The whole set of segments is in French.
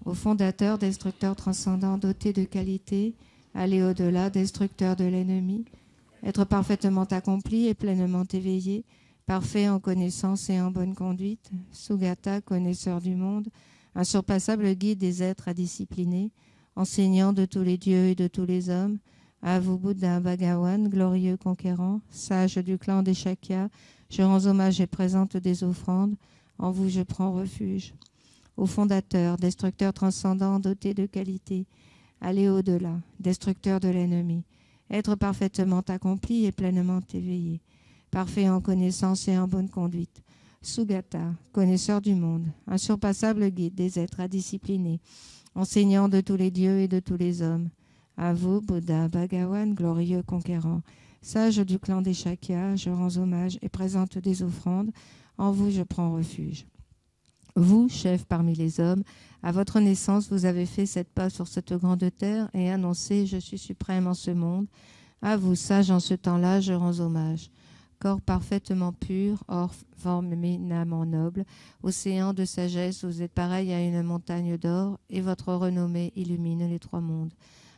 Au fondateur, destructeur transcendant, doté de qualité, aller au-delà, destructeur de l'ennemi, être parfaitement accompli et pleinement éveillé, parfait en connaissance et en bonne conduite, Sugata, connaisseur du monde, insurpassable guide des êtres à discipliner, enseignant de tous les dieux et de tous les hommes, à vous Bouddha Bhagawan, glorieux conquérant, sage du clan des Shakyas, je rends hommage et présente des offrandes, en vous je prends refuge. Au fondateur, destructeur transcendant, doté de qualité, aller au-delà, destructeur de l'ennemi, être parfaitement accompli et pleinement éveillé, parfait en connaissance et en bonne conduite, Sugata, connaisseur du monde, insurpassable guide des êtres à discipliner, enseignant de tous les dieux et de tous les hommes, à vous, Bouddha Bhagawan, glorieux conquérant, sage du clan des Shakyas, je rends hommage et présente des offrandes, en vous je prends refuge. Vous, chef parmi les hommes, à votre naissance, vous avez fait cette pas sur cette grande terre et annoncé « Je suis suprême en ce monde ». À vous, sage en ce temps-là, je rends hommage. Corps parfaitement pur, hors forme éminemment noble, océan de sagesse, vous êtes pareil à une montagne d'or et votre renommée illumine les trois mondes.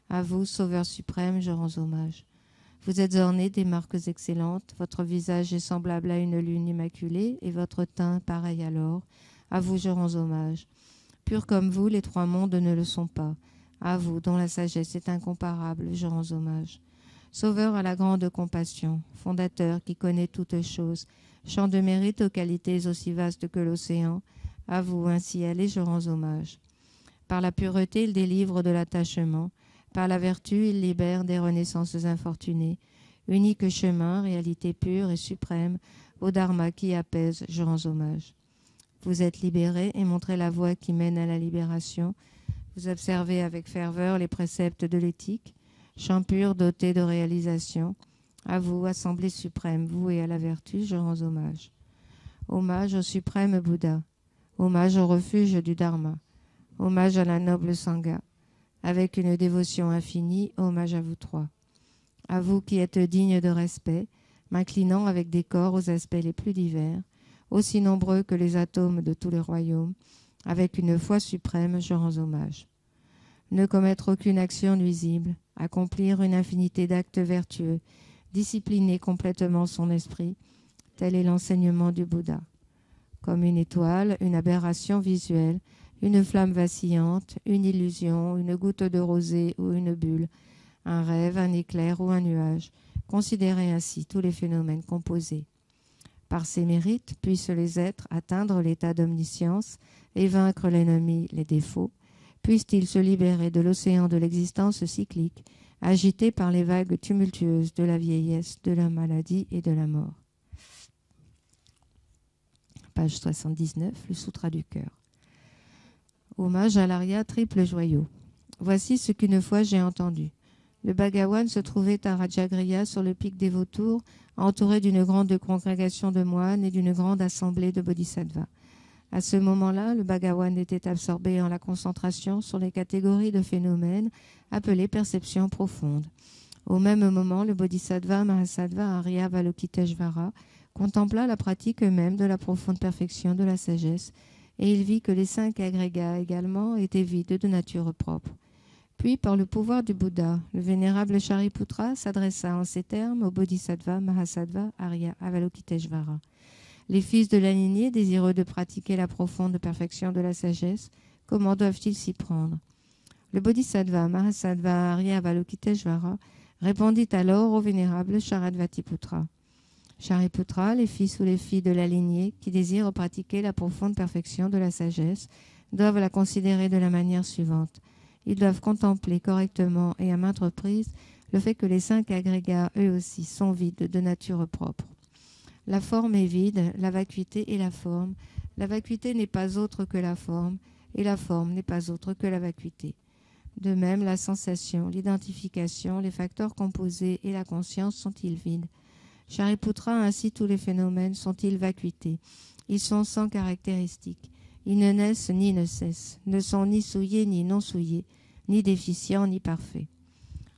À vous, sauveur suprême, je rends hommage. Vous êtes orné des marques excellentes, votre visage est semblable à une lune immaculée et votre teint pareil à l'or. À vous je rends hommage. Purs comme vous, les trois mondes ne le sont pas. À vous, dont la sagesse est incomparable, je rends hommage. Sauveur à la grande compassion, fondateur qui connaît toutes choses, champ de mérite aux qualités aussi vastes que l'océan, à vous ainsi allez, je rends hommage. Par la pureté, il délivre de l'attachement, par la vertu, il libère des renaissances infortunées. Unique chemin, réalité pure et suprême, au dharma qui apaise, je rends hommage. Vous êtes libérés et montrez la voie qui mène à la libération. Vous observez avec ferveur les préceptes de l'éthique, champ pur doté de réalisation. À vous, Assemblée suprême, vous et à la vertu, je rends hommage. Hommage au suprême Bouddha, hommage au refuge du Dharma, hommage à la noble Sangha. Avec une dévotion infinie, hommage à vous trois. À vous qui êtes dignes de respect, m'inclinant avec décor aux aspects les plus divers, aussi nombreux que les atomes de tous les royaumes, avec une foi suprême, je rends hommage. Ne commettre aucune action nuisible, accomplir une infinité d'actes vertueux, discipliner complètement son esprit, tel est l'enseignement du Bouddha. Comme une étoile, une aberration visuelle, une flamme vacillante, une illusion, une goutte de rosée ou une bulle, un rêve, un éclair ou un nuage, considérez ainsi tous les phénomènes composés. Par ses mérites, puissent les êtres atteindre l'état d'omniscience et vaincre l'ennemi, les défauts, puissent-ils se libérer de l'océan de l'existence cyclique, agité par les vagues tumultueuses de la vieillesse, de la maladie et de la mort. Page 79, le Sutra du cœur. Hommage à l'Arya triple joyau. Voici ce qu'une fois j'ai entendu. Le Bhagawan se trouvait à Rajagriha sur le pic des vautours, entouré d'une grande congrégation de moines et d'une grande assemblée de bodhisattvas. À ce moment-là, le Bhagawan était absorbé en la concentration sur les catégories de phénomènes appelées perceptions profondes. Au même moment, le bodhisattva Mahasattva Arya Avalokiteshvara contempla la pratique même de la profonde perfection de la sagesse et il vit que les 5 agrégats également étaient vides de nature propre. Puis, par le pouvoir du Bouddha, le vénérable Shariputra s'adressa en ces termes au Bodhisattva Mahasattva Arya Avalokiteshvara. Les fils de la lignée, désireux de pratiquer la profonde perfection de la sagesse, comment doivent-ils s'y prendre? Le Bodhisattva Mahasattva Arya Avalokiteshvara répondit alors au vénérable Sharadvatiputra. Shariputra, les fils ou les filles de la lignée qui désirent pratiquer la profonde perfection de la sagesse doivent la considérer de la manière suivante. Ils doivent contempler correctement et à maintes reprises le fait que les 5 agrégats, eux aussi, sont vides de nature propre. La forme est vide, la vacuité est la forme. La vacuité n'est pas autre que la forme, et la forme n'est pas autre que la vacuité. De même, la sensation, l'identification, les facteurs composés et la conscience sont-ils vides? Shariputra, ainsi tous les phénomènes sont-ils vacuités? Ils sont sans caractéristiques. Ils ne naissent ni ne cessent, ne sont ni souillés ni non souillés, ni déficients ni parfaits.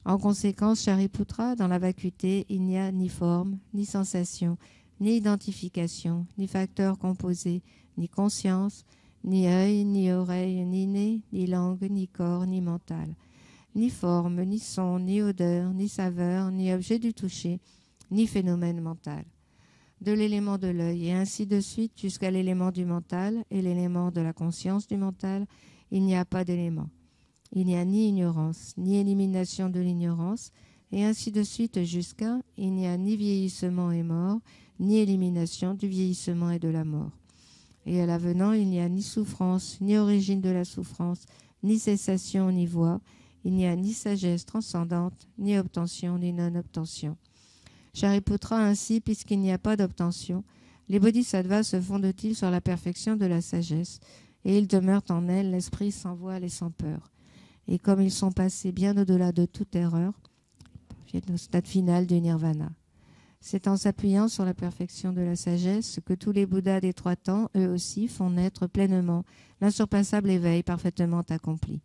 En conséquence, Shariputra, dans la vacuité, il n'y a ni forme, ni sensation, ni identification, ni facteurs composés, ni conscience, ni œil, ni oreille, ni nez, ni langue, langue, ni corps, ni mental, ni forme, ni son, ni odeur, ni saveur, ni objet du toucher, ni phénomène mental. De l'élément de l'œil, et ainsi de suite jusqu'à l'élément du mental et l'élément de la conscience du mental, il n'y a pas d'élément. Il n'y a ni ignorance, ni élimination de l'ignorance, et ainsi de suite jusqu'à il n'y a ni vieillissement et mort, ni élimination du vieillissement et de la mort. Et à l'avenant, il n'y a ni souffrance, ni origine de la souffrance, ni cessation, ni voie. Il n'y a ni sagesse transcendante, ni obtention, ni non-obtention. Shariputra, ainsi, puisqu'il n'y a pas d'obtention, les bodhisattvas se fondent-ils sur la perfection de la sagesse, et ils demeurent en elles l'esprit sans voile et sans peur. Et comme ils sont passés bien au-delà de toute erreur, viennent au stade final du nirvana. C'est en s'appuyant sur la perfection de la sagesse que tous les Bouddhas des trois temps, eux aussi, font naître pleinement l'insurpassable éveil parfaitement accompli.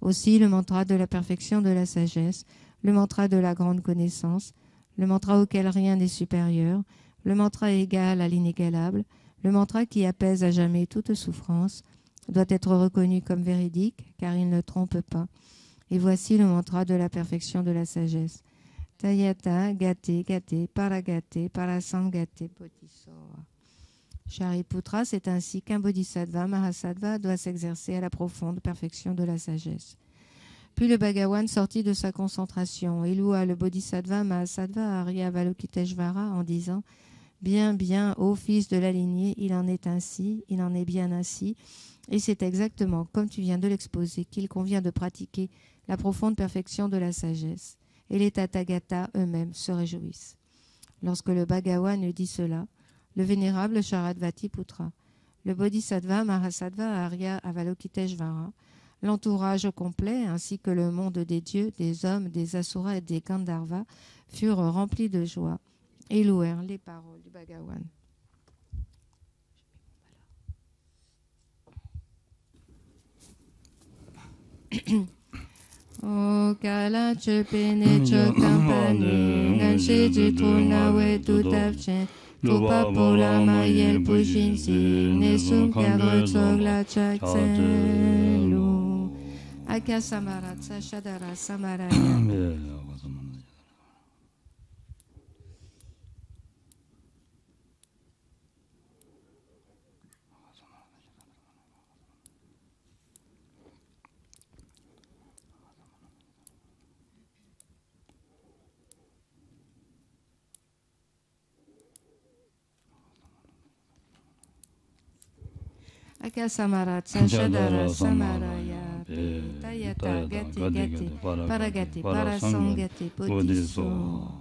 Aussi, le mantra de la perfection de la sagesse, le mantra de la grande connaissance, le mantra auquel rien n'est supérieur, le mantra égal à l'inégalable, le mantra qui apaise à jamais toute souffrance, doit être reconnu comme véridique, car il ne trompe pas. Et voici le mantra de la perfection de la sagesse. Tayata, gate, gate, paragate, parasangate, bodhisattva. Shariputra, c'est ainsi qu'un bodhisattva, mahasattva, doit s'exercer à la profonde perfection de la sagesse. Puis le Bhagawan sortit de sa concentration et loua le bodhisattva Mahasattva Arya Avalokiteshvara en disant « Bien, bien, ô fils de la lignée, il en est ainsi, il en est bien ainsi, et c'est exactement comme tu viens de l'exposer qu'il convient de pratiquer la profonde perfection de la sagesse. » Et les Tathagata eux-mêmes se réjouissent. Lorsque le Bhagawan eut dit cela, le vénérable Sharadvatiputra, le bodhisattva Mahasattva Arya Avalokiteshvara, l'entourage complet, ainsi que le monde des dieux, des hommes, des asuras et des Gandharvas furent remplis de joie et louèrent les paroles du Bhagawan. O kala chepene chokampani, ganshi jituna we tutapchen, tupa pola mayel pushinsi, nesum kadro tsogla chakselu. Aka samarat sashadara samaraya. Akasamarat Sashadara Samaraya Tayata Gati Gati Paragati Parasangati Bodhiso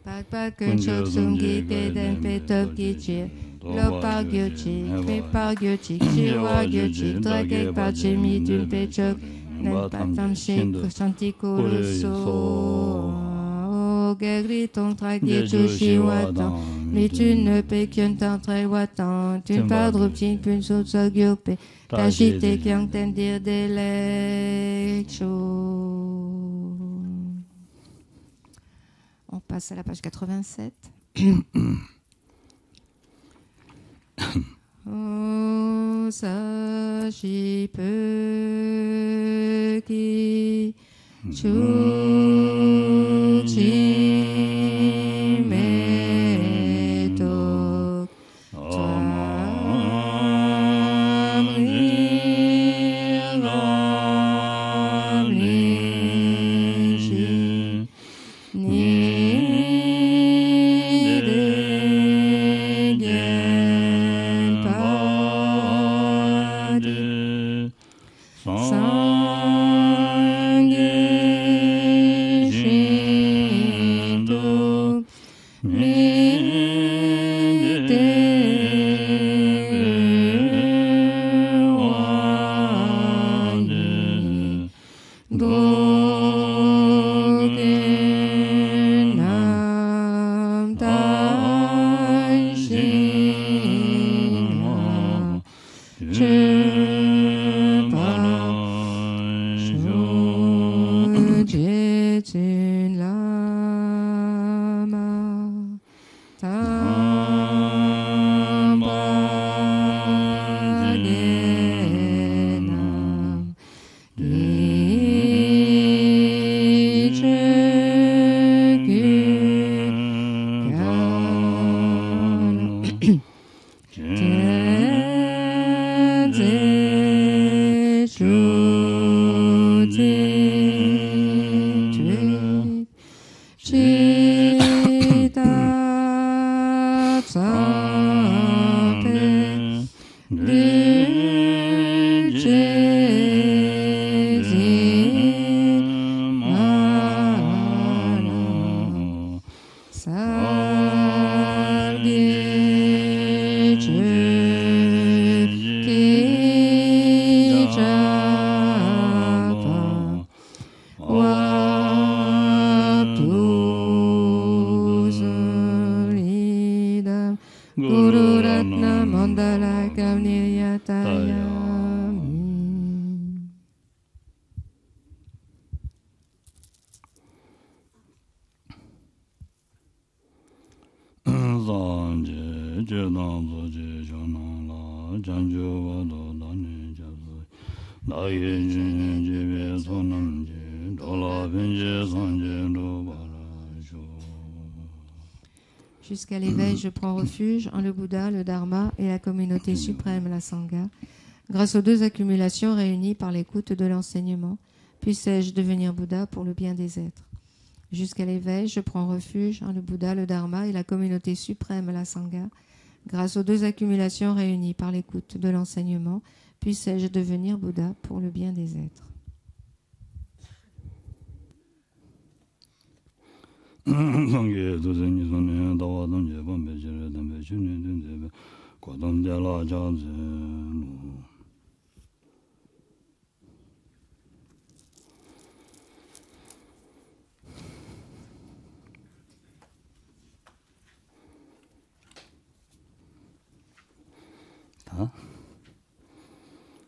Pakpak Choksum Gite Den Petov Gichi Lopar Gyochi Kripar Gyochi Kshirwa Gyochi Dragek Pachemi Dun Pechok Nen Patam Shik Santiko Leso Gagri Ton Tragye Choshi Watan mais tu ne peux qu'un temps très wattant, tu ne pas druptin qu'une chose s'occupée, t'agiter qu'un tendir des lections. On passe à la page 87. Oh, sachi peu qui chuchi me. Guru Ratna Mandala Kamniyatayami. Jusqu'à l'éveil, je prends refuge en le Bouddha, le Dharma et la communauté suprême, la Sangha. Grâce aux deux accumulations réunies par l'écoute de l'enseignement, puissais-je devenir Bouddha pour le bien des êtres. Jusqu'à l'éveil, je prends refuge en le Bouddha, le Dharma et la communauté suprême, la Sangha. Grâce aux deux accumulations réunies par l'écoute de l'enseignement, puissais-je devenir Bouddha pour le bien des êtres.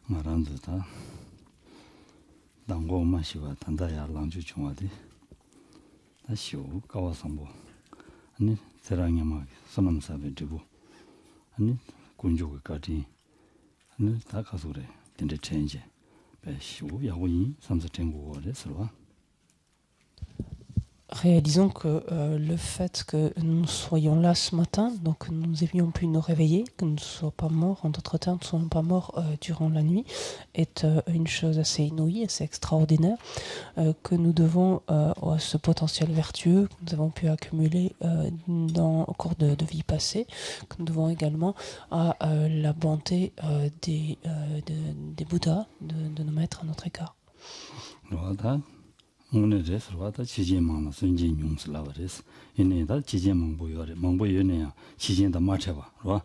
말한다. 당고 마시와 단다야 랑주 중화데. 다시오 가와상보. 아니 세랑야마 선남사베 되고. 아니 군족까지. 아니 다 가서래. 된데 체인지. 배시오 야고이 삼사탱고래서와. Réalisons que le fait que nous soyons là ce matin, donc que nous ayons pu nous réveiller, que nous ne soyons pas morts, en d'autres termes, ne soyons pas morts durant la nuit, est une chose assez inouïe, assez extraordinaire, que nous devons à ce potentiel vertueux que nous avons pu accumuler au cours de vies passées, que nous devons également à la bonté des Bouddhas, de nos maîtres à notre égard. 오늘에 서로다 지진망나 선진 용슬라버스 이내다 지진망 보여래 망보여네야 지진다 맞춰봐 봐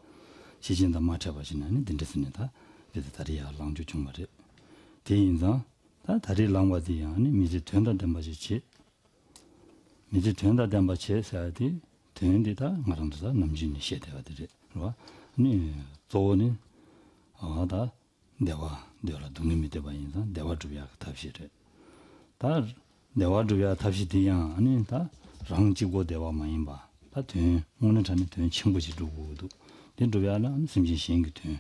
지진다 맞춰봐 지나는 된댔습니다 비다리야 랑주 중말에 대인자 다 다리 랑와디 아니 미지 된다 된바지 미지 된다 된바지 사야디 된디다 말한다 남진이 시대가들이 봐 아니 조원이 아다 내가 동님이 돼봐 인자 내가 주야 답시래 다 내가 주야 답시디야 아니 다 랑지고 대화 많이 봐다된 오늘 전에 된 친구지 누구도 된 주야는 심지 신기 된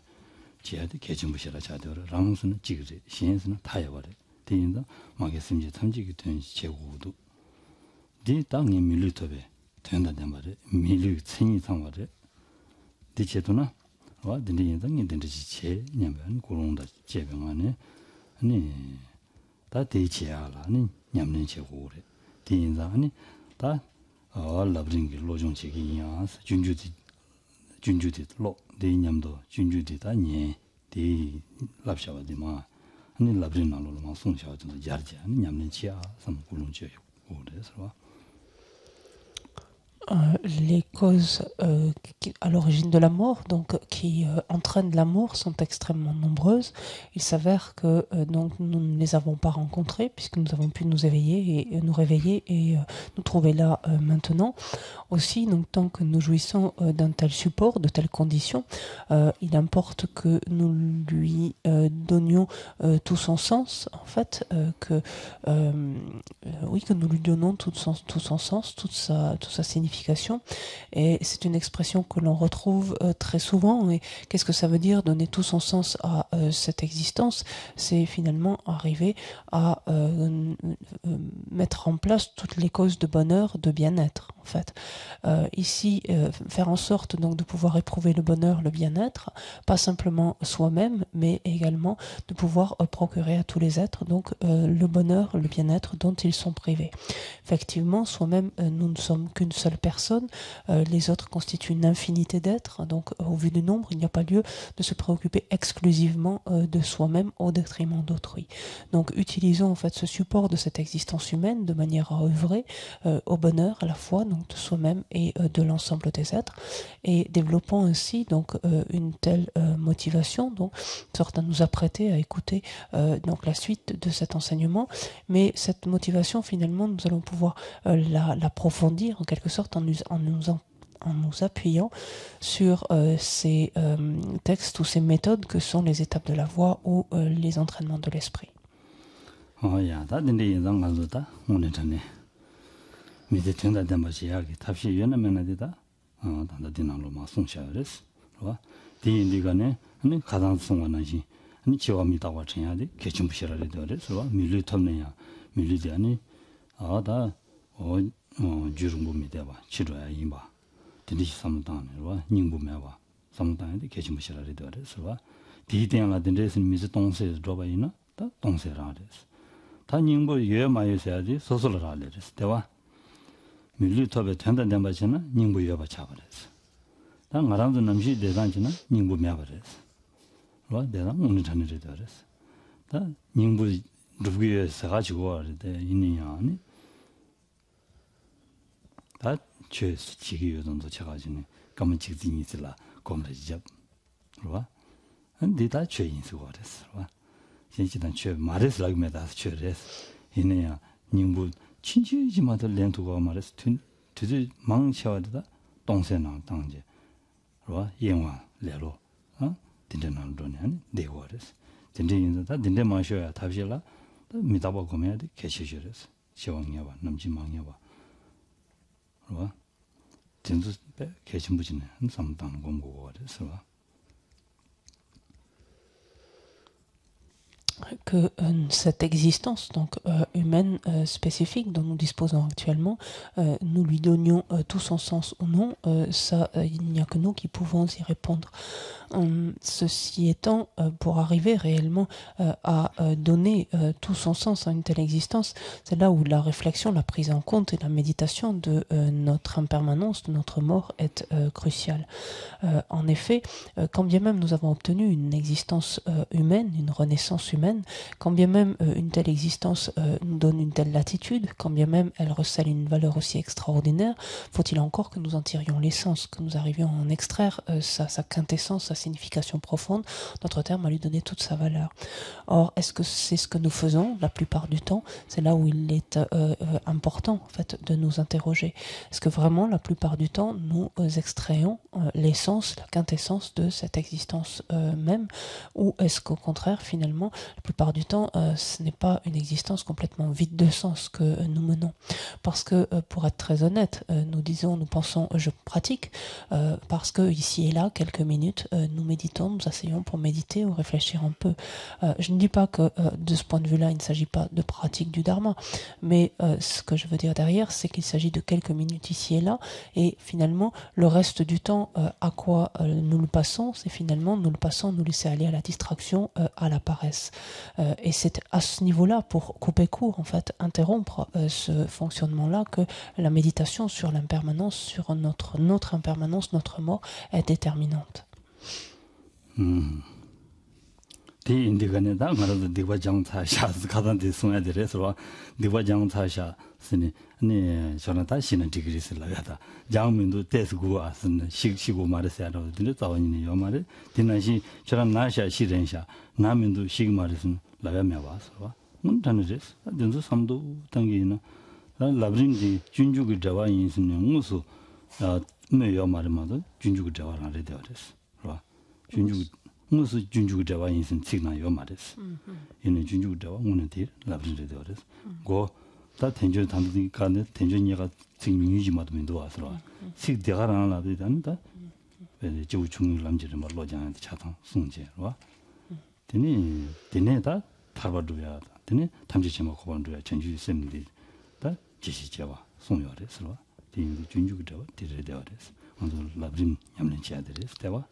지하데 개침부시라 자더라 랑스는 지그지 신스는 타야버려 대인도 막에 심지 탐지기 된 제고도 네 땅이 밀리터베 된다는 말에 밀리 친이 상말에 디체도나 와 딘디인당이 딘디지 제 냐면 고롱다 제병 안에 아니 다 대치야라 아니 냠는 제고래 대인자 아니 다 라브링기 로종치기야 준주디 로 대냠도 준주디다 니 랍샤바디마 아니 라브링나로만 송샤도 야르지 아니 냠는 치야 삼고롱지요 그래서 les causes à l'origine de la mort, donc qui entraînent la mort, sont extrêmement nombreuses. Il s'avère que donc nous ne les avons pas rencontrées puisque nous avons pu nous éveiller et nous réveiller et nous trouver là maintenant. Aussi, donc tant que nous jouissons d'un tel support, de telles conditions, il importe que nous lui donnions tout son sens, en fait, que nous lui donnons tout son sens, toute sa signification. Et c'est une expression que l'on retrouve très souvent. Et qu'est-ce que ça veut dire, donner tout son sens à cette existence? C'est finalement arriver à mettre en place toutes les causes de bonheur, de bien-être, en fait. Ici, faire en sorte donc de pouvoir éprouver le bonheur, le bien-être, pas simplement soi-même, mais également de pouvoir procurer à tous les êtres donc le bonheur, le bien-être dont ils sont privés. Effectivement, soi-même, nous ne sommes qu'une seule personne, personnes, les autres constituent une infinité d'êtres, donc au vu du nombre, il n'y a pas lieu de se préoccuper exclusivement de soi-même au détriment d'autrui. Donc utilisons en fait ce support de cette existence humaine de manière à œuvrer au bonheur à la fois donc de soi-même et de l'ensemble des êtres, et développons ainsi donc une telle motivation, donc sorte à nous apprêter à écouter donc la suite de cet enseignement. Mais cette motivation, finalement, nous allons pouvoir l'approfondir en quelque sorte en nous appuyant sur ces textes ou ces méthodes que sont les étapes de la voie ou les entraînements de l'esprit. 아니 지와미다와 전야데 개침부시라래 되어서 밀리터네야 밀리디아니 아다 주름부미대 봐 치료야 이마 드리시 삼단으로 닝부매와 삼단에 개침부시라래 되어서 디디양아 된데서 미즈 동세 줘봐이나 다 동세라래서 다 닝부 예마여서야지 소설라래서 대와 밀리터베 전단된 바지나 닝부 예바 차버려서 다 말하는 남시 대단지나 닝부매버려서 내가 오늘 전에 되었어. 다 닝부 루비에서 가지고 와는데 있느냐 아니. 다 최스 지기 정도 쳐가지고 가면 직진이 있을라 검라지잡. 그러와. 근데 다 최인수 거랬어. 와. 진짜는 최 말해서 라기면다 최레스. 있느냐 닝부 친지지마다 렌토가 말해서 되게 망쳐와다 동생랑 당제. 그러와 영화 레로. 딘데난 돈이 되고랬어. 딘데인도 다 딘데 마셔야 답실라. 미다바 고면에 개시셔랬어. 시왕이야 봐. 남지망이야 봐. 그러와. 딘도 개심부지네. 삼당 공부고 그래서 que cette existence donc humaine spécifique dont nous disposons actuellement, nous lui donnions tout son sens ou non, ça il n'y a que nous qui pouvons y répondre. Ceci étant, pour arriver réellement à donner tout son sens à une telle existence, c'est là où la réflexion, la prise en compte et la méditation de notre impermanence, de notre mort est cruciale. En effet, quand bien même nous avons obtenu une existence humaine, une renaissance humaine, quand bien même une telle existence nous donne une telle latitude, quand bien même elle recèle une valeur aussi extraordinaire, faut-il encore que nous en tirions l'essence, que nous arrivions à en extraire sa quintessence, sa signification profonde, notre terme à lui donner toute sa valeur. Or, est-ce que c'est ce que nous faisons la plupart du temps? C'est là où il est important en fait de nous interroger. Est-ce que vraiment la plupart du temps nous extrayons l'essence, la quintessence de cette existence même, ou est-ce qu'au contraire finalement la plupart du temps ce n'est pas une existence complètement vide de sens que nous menons? Parce que pour être très honnête, nous pensons je pratique parce que ici et là quelques minutes nous méditons, nous asseyons pour méditer ou réfléchir un peu. Je ne dis pas que de ce point de vue-là, il ne s'agit pas de pratique du dharma, mais ce que je veux dire derrière, c'est qu'il s'agit de quelques minutes ici et là, et finalement, le reste du temps, à quoi nous le passons, c'est finalement, nous le passons, nous laisser aller à la distraction, à la paresse. Et c'est à ce niveau-là, pour couper court, en fait, interrompre ce fonctionnement-là, que la méditation sur l'impermanence, sur notre impermanence, notre mort, est déterminante. 인디가네다 말아도 디과장차 샤스 가단데 송야들에서 디과장차샤 스니 네 저는 다시는 디그리스라가다 장민도 데스고 아스는 식시고 말했어야로 근데 자원이네 요 말에 디나시 저런 나샤 시ren샤 나민도 식 말했은 라야며 와서 문단으레스 된서 삼도 당기는 라브린디 준주기 자와 인스는 무수 네요 말마도 준주기 자와라래 되어res 봐 준주기 무슨 준주기 자와 인생 책나 요 말했어. 얘는 준주기 자와 오늘 딜 라브린데 되어res 고다 텐전 담기가네 텐전이가 증명이지 마도면도 와서 식 대가라는 라도 된다. 왜 저 중을 남지를 말로 장한테 차당 송제 와. 되네다 파바도야. 되네 탐지 제목 고반도야 전주 쌤들 다 지시자와 송요래서 되는 준주기 자와 딜에 되어res. 오늘 라브린 냠는 지야들에서 대와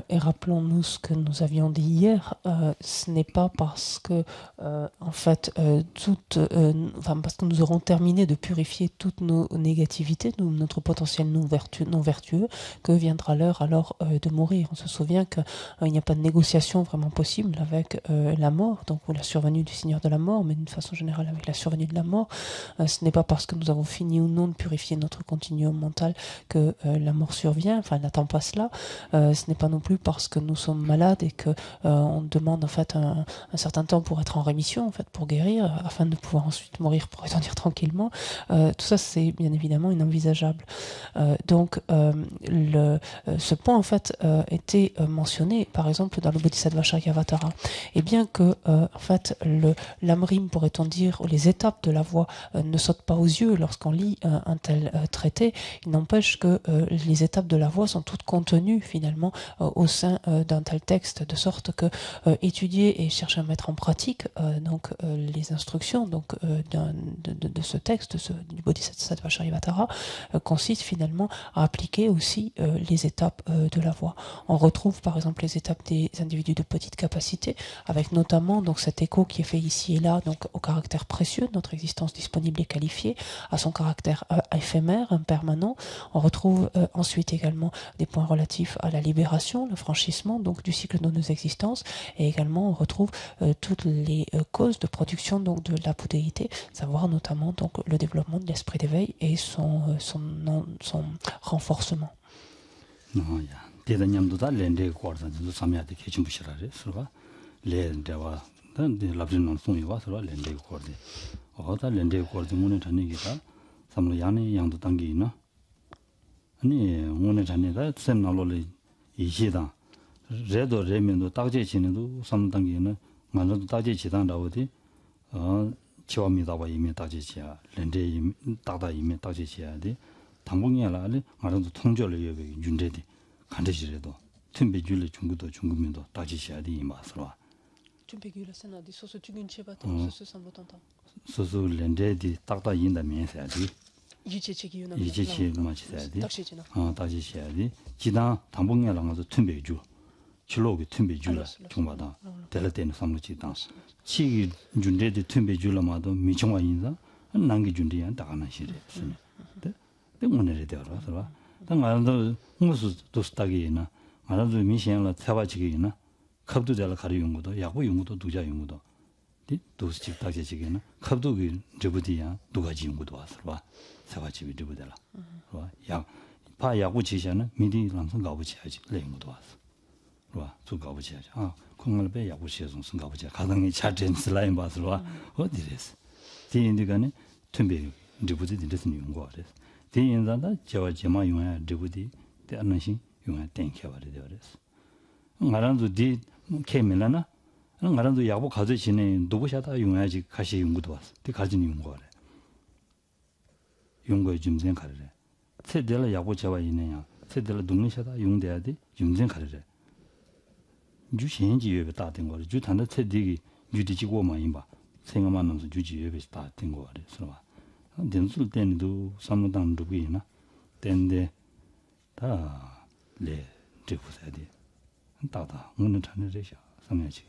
Et rappelons-nous ce que nous avions dit hier, ce n'est pas parce que, en fait, parce que nous aurons terminé de purifier toutes nos négativités, notre potentiel non vertueux, que viendra l'heure alors de mourir. On se souvient qu'il n'y a pas de négociation vraiment possible avec la mort, donc ou la survenue du Seigneur de la mort, mais d'une façon générale avec la survenue de la mort. Ce n'est pas parce que nous avons fini ou non de purifier notre continuum mental que la mort survient, enfin elle n'attend pas cela. Ce n'est pas non plus parce que nous sommes malades et que on demande en fait un certain temps pour être en rémission, en fait, pour guérir, afin de pouvoir ensuite mourir, pour dire tranquillement. Tout ça, c'est bien évidemment inenvisageable. Donc, ce point en fait était mentionné, par exemple, dans le Bodhisattva Charyavatara. Et bien que en fait l'amrim, pourrait-on dire, ou les étapes de la voie ne sautent pas aux yeux lorsqu'on lit un tel traité, il n'empêche que les étapes de la voie sont toutes contenues finalement au sein d'un tel texte, de sorte que étudier et chercher à mettre en pratique donc les instructions donc de ce texte, du Bodhisattva Charyavatara, consiste finalement à appliquer aussi les étapes de la voie. On retrouve par exemple les étapes des individus de petite capacité, avec notamment donc cet écho qui est fait ici et là donc au caractère précieux de notre existence disponible et qualifiée, à son caractère éphémère, impermanent. On retrouve ensuite également des points relatifs à la libération, le franchissement donc du cycle de nos existences, et également on retrouve toutes les causes de production donc de la bouddhéité, savoir notamment donc le développement de l'esprit d'éveil et son renforcement. 이시다 레도 레면도 딱제 지는도 삼단계는 만도 딱제 지단다고디 치와미다와 이미 딱제지야 렌데 딱다 이미 딱제지야디 당봉이야라리 말도 통절을 여기 윤제디 간대지래도 틈비줄의 중국도 중국면도 딱제지야디 이마스로 tumpegulasena di soso tugunchebato soso sambotantam 소소 렌데디 딱다 인다 면세야디 이치치기유나 이치치 마치야디 딱시지나 딱제지야디 지단 당봉이야랑 가서 틈비주 줄로기 틈비줄 중마다 델라테는 삼루지다 치기 준데디 틈비줄마도 미청와 인자 난기 준디야 다가나 시래 네 때문에 되어라서 당가도 무슨 도스타기나 말아도 미시엔라 차바지기나 컵도 잘 가려 용도도 야구 용도도 두자 용도도 네 도스집 다게지기나 컵도 그 저부디야 두가지 용도도 와서 봐 차바집이 저부들라 봐야 야구 지샤는 미리 랑선 가보지 하지 레용도 왔어 와, 주가보지 아, 공을 배 야구 시에서 승가보지 가능이 차전 슬라임 봐서 어디랬어. 뒤인데가네 tumbe 드부디 인데스니 용거 그랬어. 뒤인자다 저와 제마 용야 드부디 대안나신 용야 땡겨 버려 그랬어. 나란도 뒤 케밀라나 나란도 야구 가져 지내 누구샤다 용야지 가시 용구도 왔어. 뒤 가진 용거 그래. 용거에 좀 생각하래. 세대를 야구 저와 있네요. 세대를 동네샤다 용돼야 돼. 용생 가래. 주신지에 다된 거를 주탄의 체득이 유디지고 마인바 생각만으로서 주지에 다된 거 그래서 봐. 된술 때도 삼무당 누구이나 된데 다레 제부사야 돼. 다다 오늘 전에서 삼야지.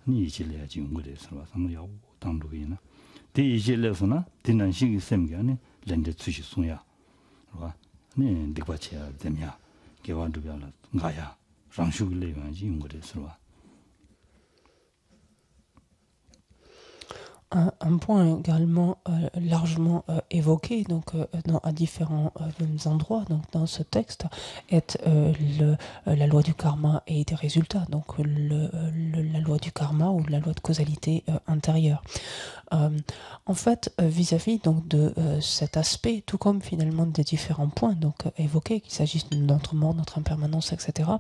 니 이질래야지 온 거래서 봐. 삼무야고 당 누구이나 대 이질래서나 디난식이 셈게 아니 렌데 수시 송야. 봐. 네 득바치야 되냐. 개완도 별로 가야. Un point également largement évoqué donc à différents endroits donc dans ce texte est la loi du karma et des résultats, donc la loi du karma ou la loi de causalité intérieure. En fait, vis-à-vis donc de cet aspect, tout comme finalement des différents points donc évoqués, qu'il s'agisse de notre mort, notre impermanence, etc.,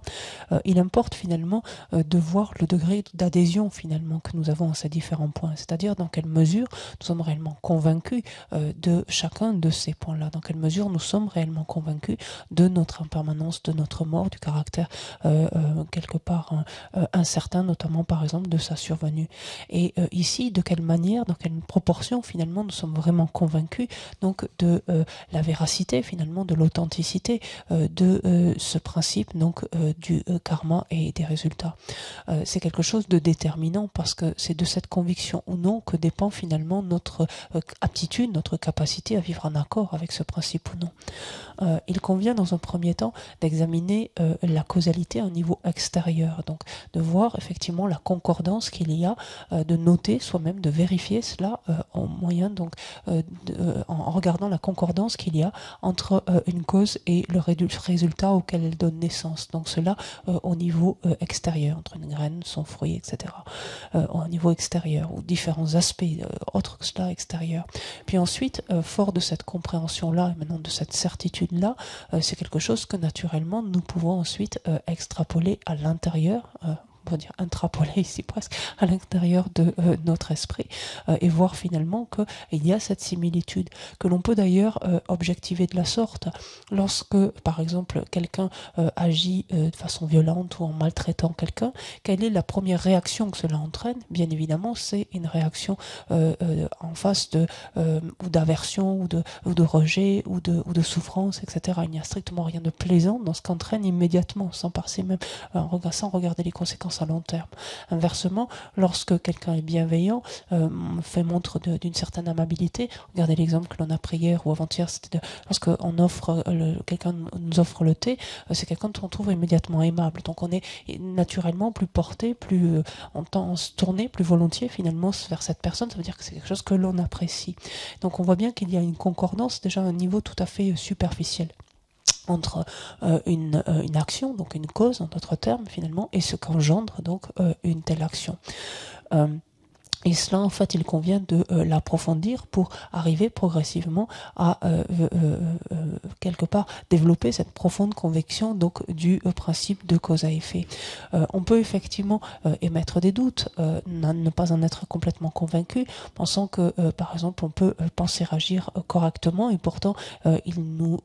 il importe finalement de voir le degré d'adhésion finalement que nous avons à ces différents points, c'est-à-dire dans quelle quelle mesure nous sommes réellement convaincus de chacun de ces points-là, dans quelle mesure nous sommes réellement convaincus de notre impermanence, de notre mort, du caractère quelque part incertain, notamment par exemple de sa survenue. Et ici, de quelle manière, dans quelle proportion finalement nous sommes vraiment convaincus donc de la véracité finalement, de l'authenticité de ce principe donc du karma et des résultats. C'est quelque chose de déterminant parce que c'est de cette conviction ou non que dépend finalement notre aptitude, notre capacité à vivre en accord avec ce principe ou non. Il convient dans un premier temps d'examiner la causalité à un niveau extérieur, donc de voir effectivement la concordance qu'il y a, de noter soi-même, de vérifier cela en moyen donc en regardant la concordance qu'il y a entre une cause et le résultat auquel elle donne naissance. Donc cela au niveau extérieur, entre une graine, son fruit, etc. Au niveau extérieur, ou différents aspects autres que cela extérieurs. Puis ensuite, fort de cette compréhension-là, et maintenant de cette certitude-là, c'est quelque chose que naturellement nous pouvons ensuite extrapoler à l'intérieur, on va dire intrapoler ici presque, à l'intérieur de notre esprit et voir finalement qu'il y a cette similitude, que l'on peut d'ailleurs objectiver de la sorte lorsque, par exemple, quelqu'un agit de façon violente ou en maltraitant quelqu'un. Quelle est la première réaction que cela entraîne? Bien évidemment, c'est une réaction en face de ou d'aversion ou de rejet ou de souffrance, etc. Il n'y a strictement rien de plaisant dans ce qu'entraîne immédiatement, sans passer même sans regarder les conséquences à long terme. Inversement, lorsque quelqu'un est bienveillant, fait montre d'une certaine amabilité, regardez l'exemple que l'on a pris hier ou avant-hier, c'était lorsque quelqu'un nous offre le thé, c'est quelqu'un qu'on trouve immédiatement aimable. Donc on est naturellement plus porté, on tend à se tourner plus volontiers finalement vers cette personne. Ça veut dire que c'est quelque chose que l'on apprécie. Donc on voit bien qu'il y a une concordance déjà à un niveau tout à fait superficiel entre une action, donc une cause en d'autres termes finalement, et ce qu'engendre donc une telle action. Et cela, en fait, il convient de l'approfondir pour arriver progressivement à quelque part développer cette profonde conviction donc du principe de cause à effet. On peut effectivement émettre des doutes, ne pas en être complètement convaincu, pensant que, par exemple, on peut penser agir correctement et pourtant il nous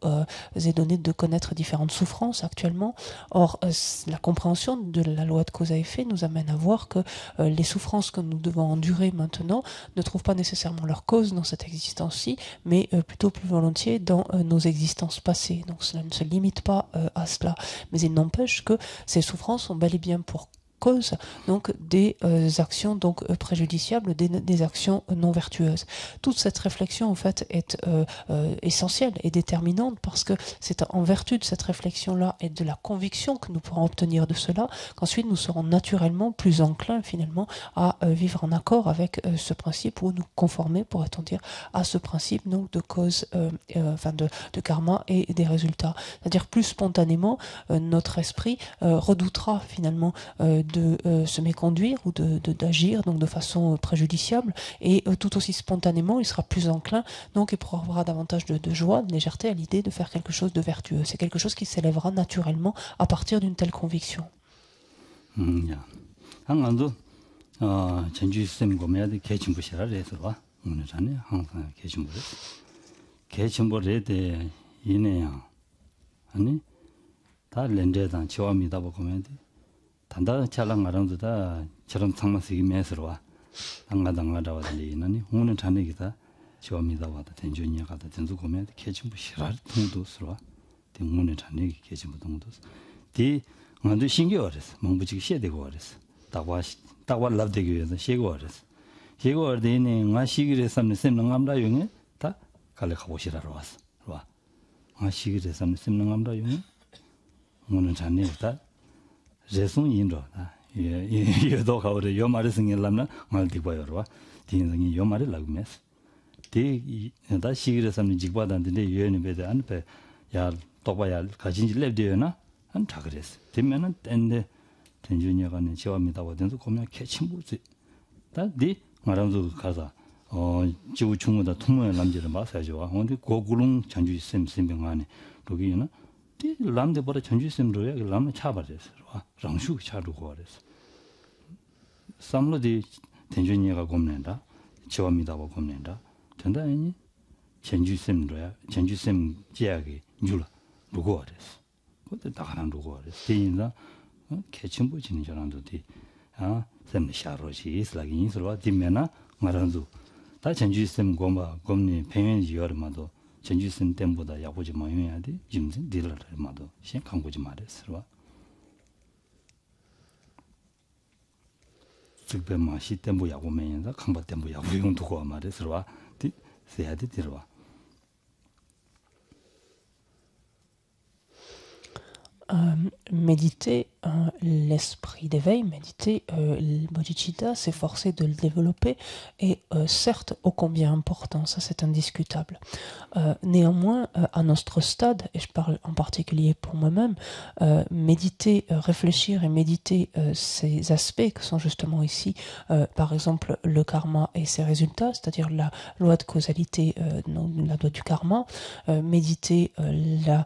est donné de connaître différentes souffrances actuellement. Or, la compréhension de la loi de cause à effet nous amène à voir que les souffrances que nous devons endurer maintenant ne trouvent pas nécessairement leur cause dans cette existence-ci, mais plutôt plus volontiers dans nos existences passées. Donc cela ne se limite pas à cela, mais il n'empêche que ces souffrances sont bel et bien pour cause donc des actions donc préjudiciables, des actions non vertueuses. Toute cette réflexion en fait est essentielle et déterminante parce que c'est en vertu de cette réflexion-là et de la conviction que nous pourrons obtenir de cela qu'ensuite nous serons naturellement plus enclins finalement à vivre en accord avec ce principe ou nous conformer, pourrait-on dire, à ce principe donc de cause, de karma et des résultats. C'est-à-dire plus spontanément notre esprit redoutera finalement de se méconduire ou d'agir donc de façon préjudiciable et tout aussi spontanément il sera plus enclin donc éprouvera davantage de joie, de légèreté à l'idée de faire quelque chose de vertueux. C'est quelque chose qui s'élèvera naturellement à partir d'une telle conviction. 전주 시스템 고매야데 개침부시라를 해서 오늘 전에 항상 개침부에 대해 이내야 아니 다 렌데단 치와미다 보면 단다 차랑 가랑도다 저런 상마스기 매서와 당가당가다와들이나니 오늘 전에기다 치와미다 와다 된주니야 가다 된주 고매야데 개침부시라를 통도스와 오늘 전에 개침부 통도 디 먼저 신경어렸어 몽부지 시에되고 어렸어 다와 랍되기 위해서 시고어렸어 시고어데니 나 시기를 삼는 셈능함다 용에 다 갈래 가보시라로 왔어 와 시기를 삼는 셈능함다 용에 오늘 전에다 제송인도다 예도 가오래 요 말을 생길라면 말디 봐요로 디인성이 요 말을 라고메스 디 시기를 삼는 직바단데 유엔에 배대 안배 야 또봐야 가진지 랩되나 한 다 그랬어 되면은 땐데 tenjuniya가는 지와미다 와든서 고면 캐침부지 다디 말하면서 가서 지구 중국의 통모의 남자를 마사죠. 근데 고구릉 전주 쌤 안에 거기는 디 람데 버려 전주 쌤로야 람을 차버렸어. 랑슈 차르고 그랬어. 삼로디 tenjuniya가 고면다 치와미다고 겁니다. 전다니 전주쌤로야 전주쌤 지역이 줄라 누구 알았어. 그때 다가난 누구 알았어. 대인다 개침부 지는 저랑도디 쌤 샤로시 이슬라기 인스로와 디메나 말한도 다 전주쌤 고마 검니 평행지 여름마도 전주쌤 때보다 야보지 마요야 돼. 짐진 딜러마도 신 강고지 말했어. 즉변마 시 때보 야고면서 강바 때보 야고용 두고 말했어. 세야 돼 들어와. Méditer l'esprit d'éveil, méditer le bodhicitta, s'efforcer de le développer est certes ô combien important, ça c'est indiscutable. Néanmoins, à notre stade, et je parle en particulier pour moi-même, méditer, réfléchir et méditer ces aspects que sont justement ici, par exemple le karma et ses résultats, c'est-à-dire la loi de causalité, la loi du karma, méditer le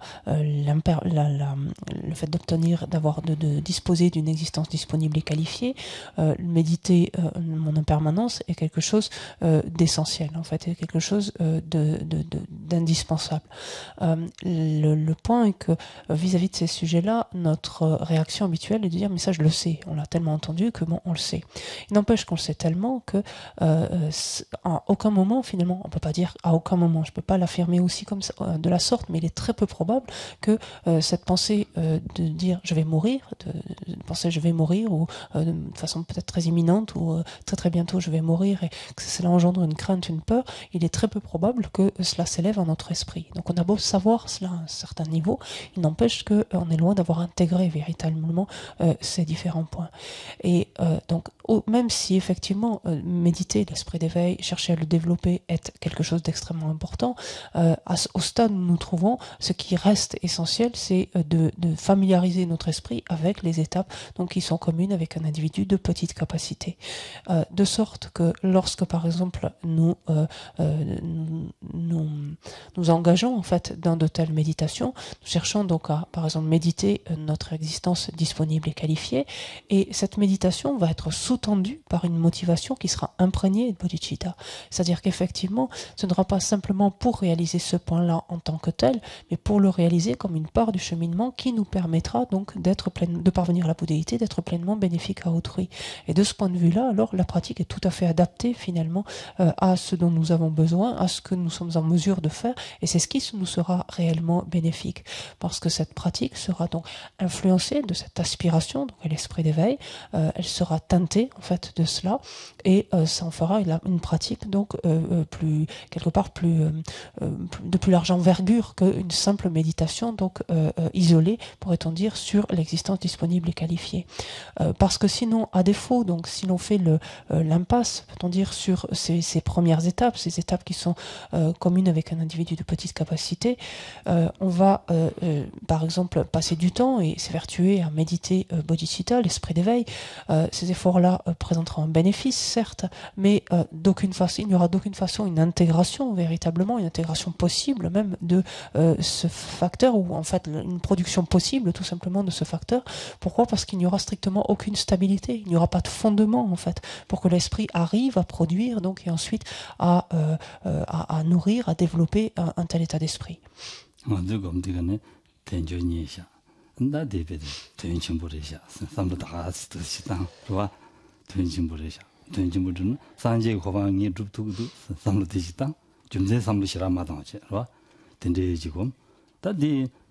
fait d'obtenir, de disposer d'une existence disponible et qualifiée, méditer mon impermanence est quelque chose d'essentiel, en fait, est quelque chose d'indispensable. Le point est que vis-à-vis de ces sujets-là, notre réaction habituelle est de dire mais ça je le sais, on l'a tellement entendu que bon, on le sait. Il n'empêche qu'on le sait tellement que à aucun moment, finalement, on peut pas dire à aucun moment, je peux pas l'affirmer aussi comme ça, de la sorte, mais il est très peu probable que cette pensée de dire je vais mourir, de penser je vais mourir, ou de façon peut-être très imminente, ou très très bientôt je vais mourir, et que cela engendre une crainte, une peur, il est très peu probable que cela s'élève en notre esprit. Donc on a beau savoir cela à un certain niveau, il n'empêche qu'on est loin d'avoir intégré véritablement ces différents points. Et donc même si effectivement méditer l'esprit d'éveil, chercher à le développer est quelque chose d'extrêmement important, au stade où nous nous trouvons, ce qui reste essentiel, c'est de familiariser notre esprit avec les étapes donc, qui sont communes avec un individu de petite capacité. De sorte que lorsque, par exemple, nous engageons en fait dans de telles méditations, nous cherchons donc à, par exemple, méditer notre existence disponible et qualifiée, et cette méditation va être sous-tendue par une motivation qui sera imprégnée de bodhicitta. C'est-à-dire qu'effectivement, ce ne sera pas simplement pour réaliser ce point-là en tant que tel, mais pour le réaliser comme une part du cheminement qui nous permettra donc de parvenir à la bouddhéité, d'être pleinement bénéfique à autrui. Et de ce point de vue-là, alors la pratique est tout à fait adaptée finalement à ce dont nous avons besoin, à ce que nous sommes en mesure de faire, et c'est ce qui nous sera réellement bénéfique, parce que cette pratique sera donc influencée de cette aspiration, donc à l'esprit d'éveil, elle sera teintée en fait de cela, et ça en fera une pratique donc quelque part de plus large envergure qu'une simple méditation donc isolée, pourrait-on dire, sur l'existence disponible et qualifiée. Parce que sinon, à défaut, donc si l'on fait l'impasse, peut-on dire, sur ces premières étapes, ces étapes qui sont communes avec un individu de petite capacité, on va par exemple passer du temps et s'évertuer à méditer bodhicitta, l'esprit d'éveil. Ces efforts-là présenteront un bénéfice, certes, mais d'aucune façon, il n'y aura d'aucune façon une intégration, véritablement, une intégration possible même de ce facteur, ou en fait une production possible tout simplement de ce facteur. Pourquoi ? Parce qu'il n'y aura strictement aucune stabilité, il n'y aura pas de fondement en fait pour que l'esprit arrive à produire donc, et ensuite à nourrir, à développer un tel état d'esprit.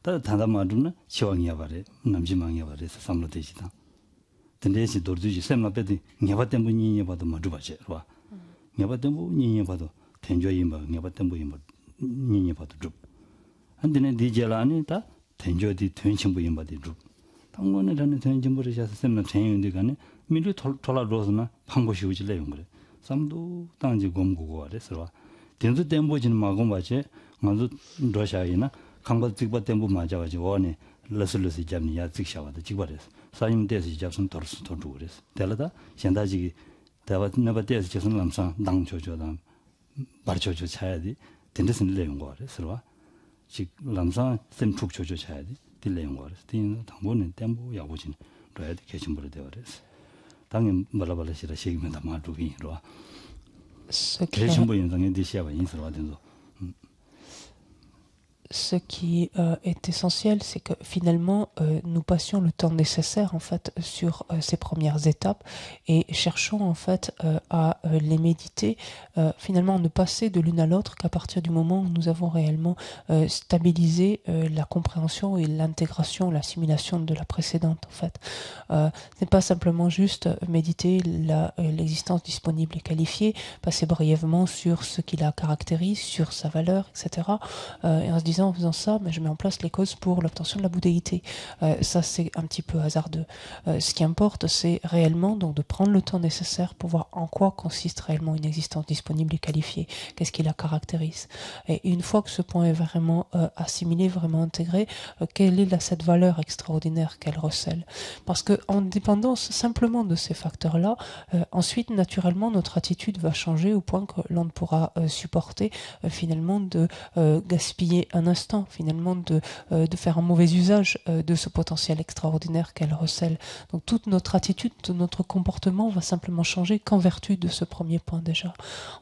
다 단담마드는 치왕이야 바래 남지망이야 바래 삼로 되지다 근데시 도르주지 셈나베디 녀바템 분이냐 봐도 마주 봐제 봐 녀바템 분이냐 봐도 텐조이마 녀바템 분이마 니냐 봐도 줍 안데네 디젤라니 다 텐조디 텐친 분이 봐도 줍 당원에라는 텐진 버리셔서 셈나 ten인데 간에 미리 돌아로서나 판고시 우질래요 그래 삼도 당지 검고고 그래서 된도 땜보지는 마고 봐제 먼저 러시아이나 강바 직바 땜부 맞아가지고 원에 러슬러스 잡니 야 직샤와도 직바레스 사님 대서 잡선 돌스 돌도 그래서 달라다 현다지기 다바나 대서 저선 남상 당조조다 말조조 차야지 된데선 내용 거 그래서 즉 남상 셈축 조조 차야지 딜내용 거 그래서 딘 당보는 땜부 야고진 로야도 계신 버려 되어 그래서 당연 말라발라시라 시기면 다 말두기로 Ce qui est essentiel, c'est que finalement, nous passions le temps nécessaire en fait sur ces premières étapes et cherchons en fait à les méditer. Finalement, ne passer de l'une à l'autre qu'à partir du moment où nous avons réellement stabilisé la compréhension et l'intégration, l'assimilation de la précédente. En fait, ce n'est pas simplement juste méditer l'existence disponible et qualifiée, passer brièvement sur ce qui la caractérise, sur sa valeur, etc. Et en se disant en faisant ça, je mets en place les causes pour l'obtention de la bouddhéité. Ça, c'est un petit peu hasardeux. Ce qui importe, c'est réellement donc de prendre le temps nécessaire pour voir en quoi consiste réellement une existence disponible et qualifiée. Qu'est-ce qui la caractérise? Et une fois que ce point est vraiment assimilé, vraiment intégré, quelle est cette valeur extraordinaire qu'elle recèle? Parce que en dépendance simplement de ces facteurs-là, ensuite, naturellement, notre attitude va changer au point que l'on ne pourra supporter finalement de gaspiller un instant, finalement de faire un mauvais usage de ce potentiel extraordinaire qu'elle recèle. Donc toute notre attitude, tout notre comportement va simplement changer qu'en vertu de ce premier point déjà.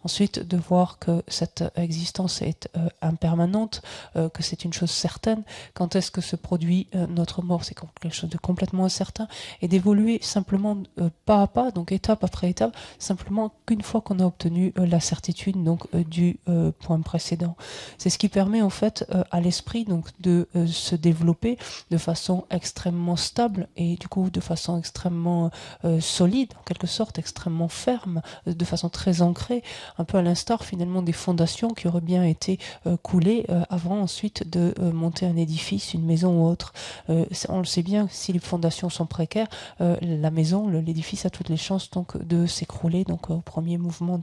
Ensuite, de voir que cette existence est impermanente, que c'est une chose certaine. Quand est-ce que se produit notre mort? C'est quelque chose de complètement incertain. Et d'évoluer simplement pas à pas, donc étape après étape, simplement qu'une fois qu'on a obtenu la certitude donc du point précédent. C'est ce qui permet en fait à l'esprit donc de se développer de façon extrêmement stable et du coup de façon extrêmement solide, en quelque sorte extrêmement ferme, de façon très ancrée, un peu à l'instar finalement des fondations qui auraient bien été coulées avant ensuite de monter un édifice, une maison ou autre. On le sait bien, si les fondations sont précaires, la maison, l'édifice a toutes les chances donc de s'écrouler donc au premier mouvement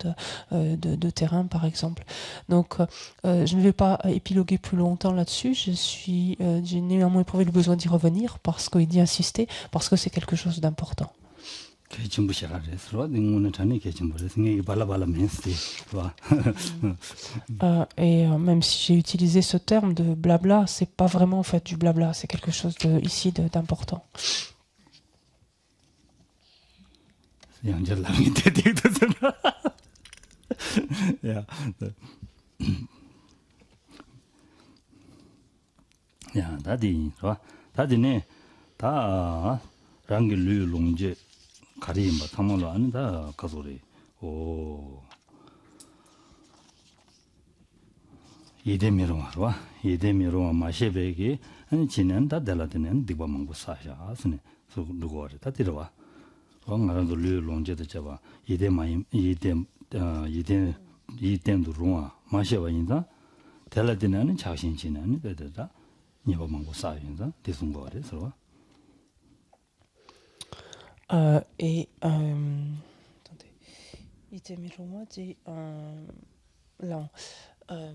de terrain par exemple. Donc je ne vais pas épiloguer plus longtemps là-dessus, j'ai néanmoins éprouvé le besoin d'y revenir parce qu'il d'y insister, parce que c'est quelque chose d'important. Et même si j'ai utilisé ce terme de blabla, c'est pas vraiment en fait du blabla, c'est quelque chose ici d'important. 야, 다디, 다디네, 다 랑길류 롱제 가리마 타몰로 아니다 가소리. 오. 이데미로 말와. 이데미로 마셰베기 아니 지낸다 달라드는 디바망고 사샤스네. 소 누구를 다 들어와. 왕가라도 류 롱제도 잡아. 이데마임 이데도 롱아 마셰바인다. 달라드는 자신지는 되다. 니바망고 사인다. 디송거래 서로. Et attendez, Itemiro dit là, attendez,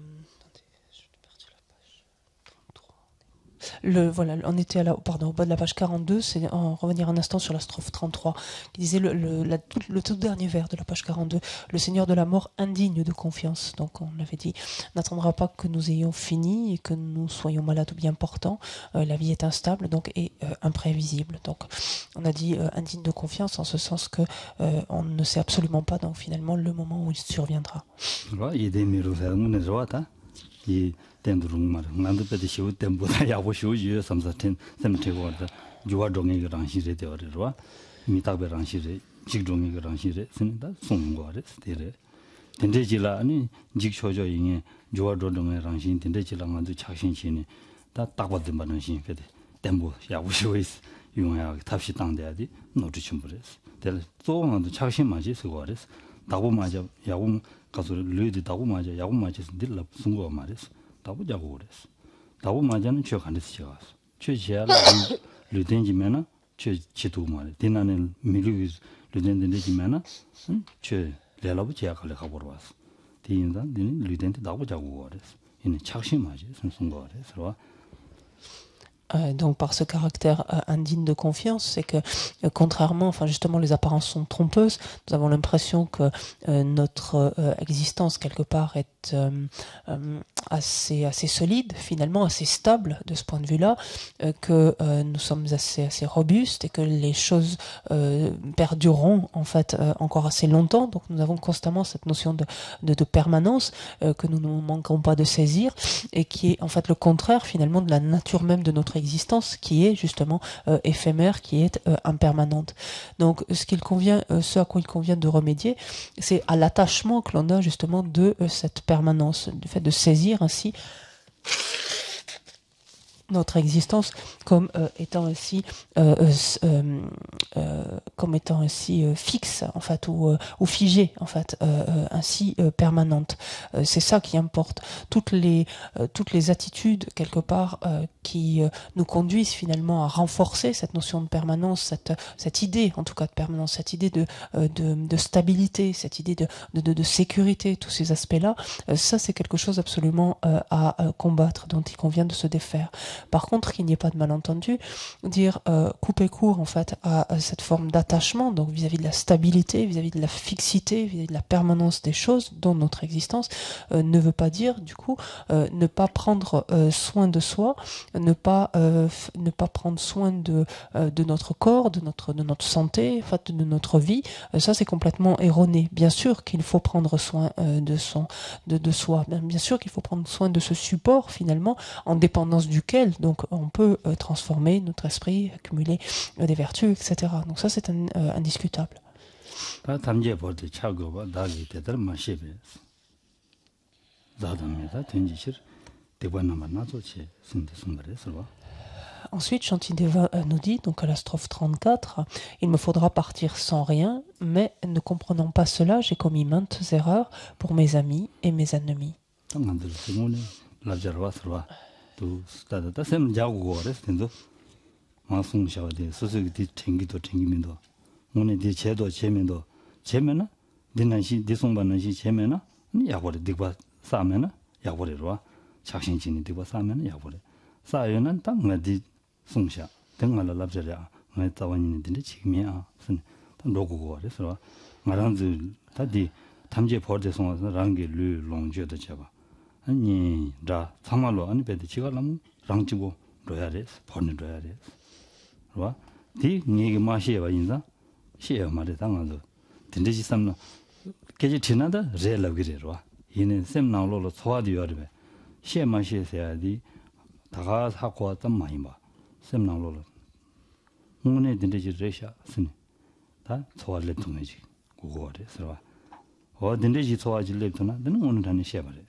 je suis parti à la page 33. Voilà, on était au bas de la page 42, c'est en revenir un instant sur la strophe 33, qui disait le tout dernier vers de la page 42, le Seigneur de la mort indigne de confiance. Donc on l'avait dit, n'attendra pas que nous ayons fini et que nous soyons malades ou bien portants. La vie est instable donc et imprévisible. Donc on a dit indigne de confiance en ce sens que on ne sait absolument pas donc finalement le moment où il surviendra. 덴드룽마르 난도베디 시우 덴보다 야보시우지 삼사텐 셈테고다 주와종이 랑시레 되어르와 미타베 랑시레 직종이 랑시레 syn다 송고아레 데레 덴데지라 아니 직초조 잉에 주와종의 랑신 덴데지랑만도 착신신이 다 딱받은 바는신 페데 덴보 야보시우이스 용야 탑시 당대야디 노트침브레스 델 조원도 착신 맞이 쓰고아레스 다고 맞아 야고 가서 르디 다고 맞아 야고 맞아서 딜라 송고 말레스 다부 자고 그랬어. 다부 맞아는 저 간데서 제가 최지야 르덴지면은 최 지도 말에 디나는 미리 르덴데지면은 최 레라부 제가 갈래 가 보러 왔어. 디인다 디는 르덴데 다부 자고 그랬어. 이는 착신 맞이 순순거 그래서 donc par ce caractère indigne de confiance, c'est que contrairement, enfin justement les apparences sont trompeuses, nous avons l'impression que notre existence quelque part est assez solide, finalement assez stable de ce point de vue-là, que nous sommes assez robustes et que les choses perdureront en fait encore assez longtemps. Donc nous avons constamment cette notion de permanence que nous ne manquerons pas de saisir et qui est en fait le contraire finalement de la nature même de notre existence, qui est justement éphémère, qui est impermanente. Donc ce à quoi il convient de remédier, c'est à l'attachement que l'on a justement de cette permanence, du fait de saisir ainsi notre existence comme étant ainsi fixe en fait ou figée en fait ainsi permanente. C'est ça qui importe. Toutes les attitudes quelque part qui nous conduisent finalement à renforcer cette notion de permanence, cette idée en tout cas de permanence, cette idée de stabilité, cette idée de sécurité, tous ces aspects-là, ça c'est quelque chose absolument à combattre, dont il convient de se défaire. Par contre, qu'il n'y ait pas de malentendu, dire couper court en fait à cette forme d'attachement, donc vis-à-vis de la stabilité, vis-à-vis de la fixité, vis-à-vis de la permanence des choses dans notre existence, ne veut pas dire du coup ne pas prendre soin de soi, ne pas prendre soin de notre corps, de notre santé, en fait, de notre vie. Ça c'est complètement erroné. Bien sûr qu'il faut prendre soin de soi, bien sûr qu'il faut prendre soin de ce support finalement en dépendance duquel donc on peut transformer notre esprit, accumuler des vertus, etc. Donc ça c'est indiscutable. Ensuite, Shantideva nous dit, donc à la strophe 34, « Il me faudra partir sans rien, mais ne comprenant pas cela, j'ai commis maintes erreurs pour mes amis et mes ennemis. » 또 스타다 샘 자고 그랬는데 마송 샤와데 소소기 챙기도 챙기면도 오늘 디 제도 제면은 디난시 디송반난시 제면은 야고래 디바 싸면은 야고래로 작신진이 디바 싸면은 야고래 싸요는 딱 어디 송샤 등말라 랍저야 뭐 따원이는데 지금이야 선 로고고 그래서 말한지 다디 탐제 버데 송어서 랑게 르 롱제도 잡아 아니 자 참말로 아니 배드 지가람 랑지고 로야레스 번을 로야레스 와 디 니게 마시에와 인자 시에 말에 당하서 딘데지 삼나 계지 지나다 레라기레로 이는 셈나로로 소화디어르베 시에 마시에서야디 다가 사고 왔던 많이 봐 셈나로로 문에 딘데지 레샤 스니 다 소화를 통해지 그거래서 와 딘데지 소화질래도나 너는 오늘 다니 시에 말에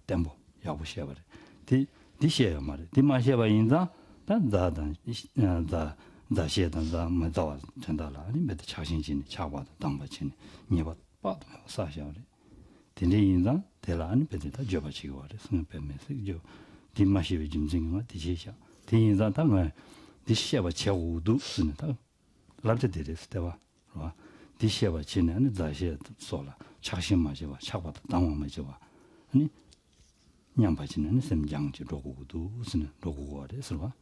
tempo yabu shebare di sheya mare di ma sheba inza dan za she dan za ma za chandala ni me de chashin jin chaba da dangba chin ni ba ba sa sha re di ni inza de la ni be de da joba chi go re sun pe me se jo di ma shebe jim jing ma di she sha di inza da ma di sheba che wu du sun da la de de de ba ba di sheba chin ni za she so la chashin ma je ba chaba da dangwa ma je ba 아니 냥바지는 샘장지 로고도 무슨 로고거래 설마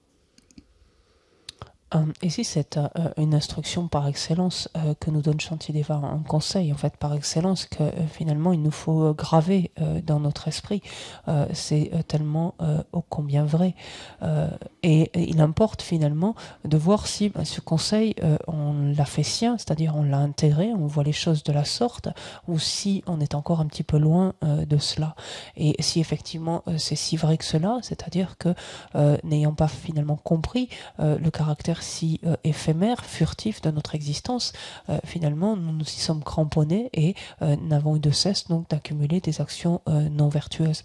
Ici, c'est une instruction par excellence que nous donne Shantideva, un conseil en fait par excellence que finalement il nous faut graver dans notre esprit. C'est tellement ô combien vrai. Et il importe finalement de voir si ce conseil, on l'a fait sien, c'est-à-dire on l'a intégré, on voit les choses de la sorte, ou si on est encore un petit peu loin de cela. Et si effectivement c'est si vrai que cela, c'est-à-dire que n'ayant pas finalement compris le caractère si éphémère, furtif de notre existence, finalement nous nous y sommes cramponnés et n'avons eu de cesse donc d'accumuler des actions non vertueuses.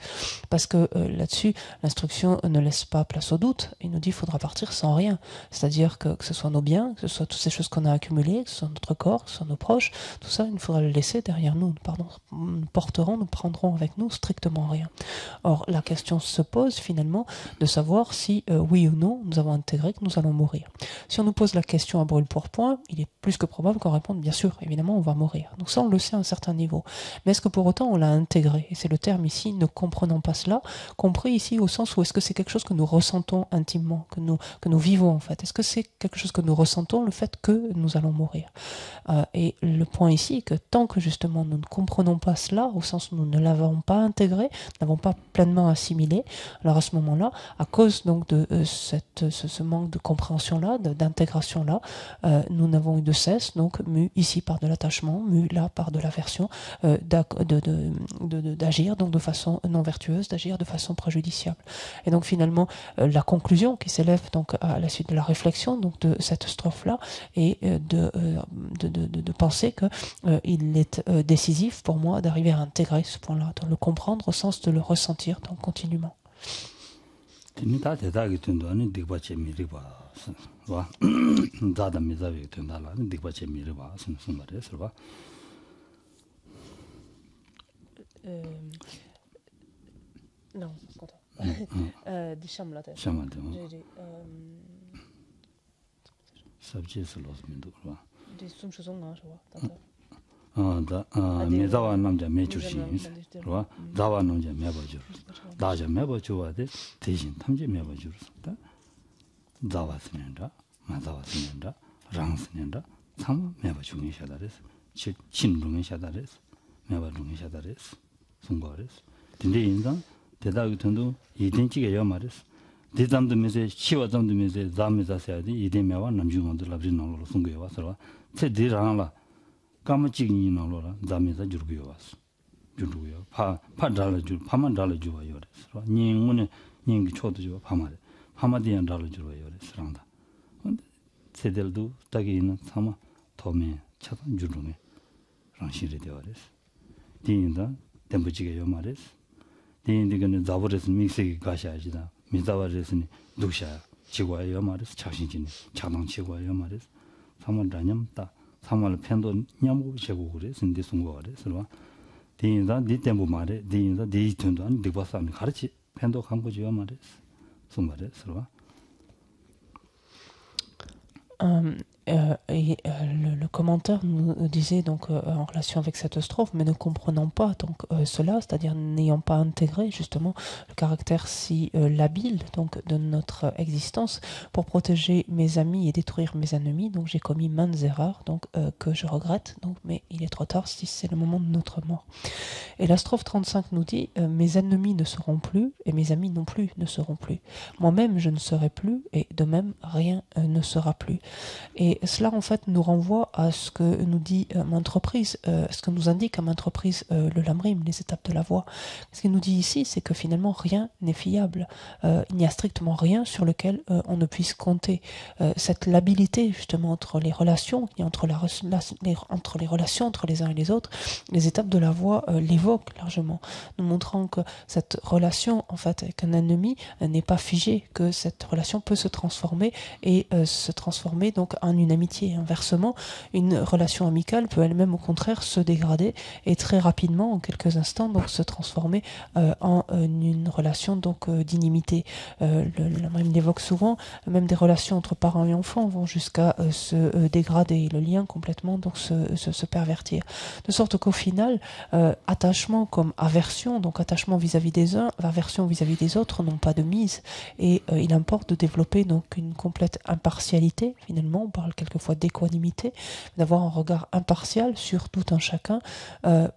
Parce que là-dessus, l'instruction ne laisse pas place au doute. Il nous dit qu'il faudra partir sans rien. C'est-à-dire que ce soit nos biens, que ce soit toutes ces choses qu'on a accumulées, que ce soit notre corps, que ce soit nos proches, tout ça, il faudra le laisser derrière nous. Nous porterons, nous prendrons avec nous strictement rien. Or, la question se pose finalement de savoir si, oui ou non, nous avons intégré que nous allons mourir. Si on nous pose la question à brûle pour point, il est plus que probable qu'on réponde bien sûr, évidemment, on va mourir. Donc ça, on le sait à un certain niveau. Mais est-ce que pour autant on l'a intégré? Et c'est le terme ici, ne comprenons pas cela, compris ici au sens où est-ce que c'est quelque chose que nous ressentons intimement, que nous vivons en fait? Est-ce que c'est quelque chose que nous ressentons, le fait que nous allons mourir? Et le point ici, que tant que justement nous ne comprenons pas cela, au sens où nous ne l'avons pas intégré, n'avons pas pleinement assimilé, alors à ce moment-là, à cause donc de ce manque de compréhension-là, d'intégration-là, nous n'avons eu de cesse, donc mu ici par de l'attachement, mu là par de l'aversion, d'agir donc de façon non vertueuse, d'agir de façon préjudiciable. Et donc finalement, la conclusion qui s'élève donc à la suite de la réflexion donc de cette strophe-là est de penser que il est décisif pour moi d'arriver à intégrer ce point-là, de le comprendre au sens de le ressentir donc continuellement. Non, content. Di Shamlate. Shamlate. Subjects lost me do. Di Sun Shuzong, je vois. 메자와 남자 매주신 로 자와 남자 매버주 다자 매버주와데 대신 탐지 매버주다 자와스는다 마자와스는다 랑스는다 참 매버주니 샤다레스 친중이 샤다레스 매버중이 샤다레스 송거레스 근데 인상 대다기 던도 이den지게 요 말레스 대담도 메세 치와담도 메세 자메자세야디 이데매와 남중원들 라브리나로 송거여 와서 제디랑라 까마치기 나로라 잠에서 줄고요 왔어. 줄고요. 파달을 줄 파만 달을 줘요. 그래서 닝문에 닝기 초도 줘 파마래. 파마디안 달을 줘요. 그래서랑다. 근데 세델도 딱이 있는 사마 도매 차단 줄음에 랑시리 되어res. 디인다 템부지게요 말레스. 디인디는 자버레스 믹스기 가샤지다. 미자버레스니 누샤 지고요 말레스. 자신진 자당 지고요 말레스. 사만 다념다. 사mal 편도 냠고 제고 그래 신디 송거 그래 서로 디인다 디 템보 말에 디인다 디 튼도 안 디바사는 가르치 편도 감고지요 말에 송말에 서로 le commentaire nous disait donc en relation avec cette strophe, mais ne comprenant pas donc cela, c'est-à-dire n'ayant pas intégré justement le caractère si labile donc de notre existence pour protéger mes amis et détruire mes ennemis, donc j'ai commis maintes erreurs donc que je regrette, donc mais il est trop tard si c'est le moment de notre mort. Et la strophe 35 nous dit mes ennemis ne seront plus et mes amis non plus ne seront plus. Moi-même je ne serai plus et de même rien ne sera plus. Et cela en fait nous renvoie à ce que nous dit maintes reprises, ce que nous indique à maintes reprises le Lamrim, les étapes de la voie. Ce qu'il nous dit ici, c'est que finalement rien n'est fiable. Il n'y a strictement rien sur lequel on ne puisse compter. Cette labilité justement entre les relations, entre les relations entre les uns et les autres, les étapes de la voie l'évoquent largement, nous montrant que cette relation en fait avec un ennemi n'est pas figée, que cette relation peut se transformer et se transformer donc en une amitié. Inversement, une relation amicale peut elle-même au contraire se dégrader et très rapidement, en quelques instants, donc se transformer en une relation donc d'inimité. L'Amrim l'évoque souvent, même des relations entre parents et enfants vont jusqu'à se dégrader, le lien complètement donc se pervertir. De sorte qu'au final, attachement comme aversion, donc attachement vis-à-vis des uns, aversion vis-à-vis des autres n'ont pas de mise, et il importe de développer donc une complète impartialité. Finalement, on parle quelquefois d'équanimité, d'avoir un regard impartial sur tout un chacun,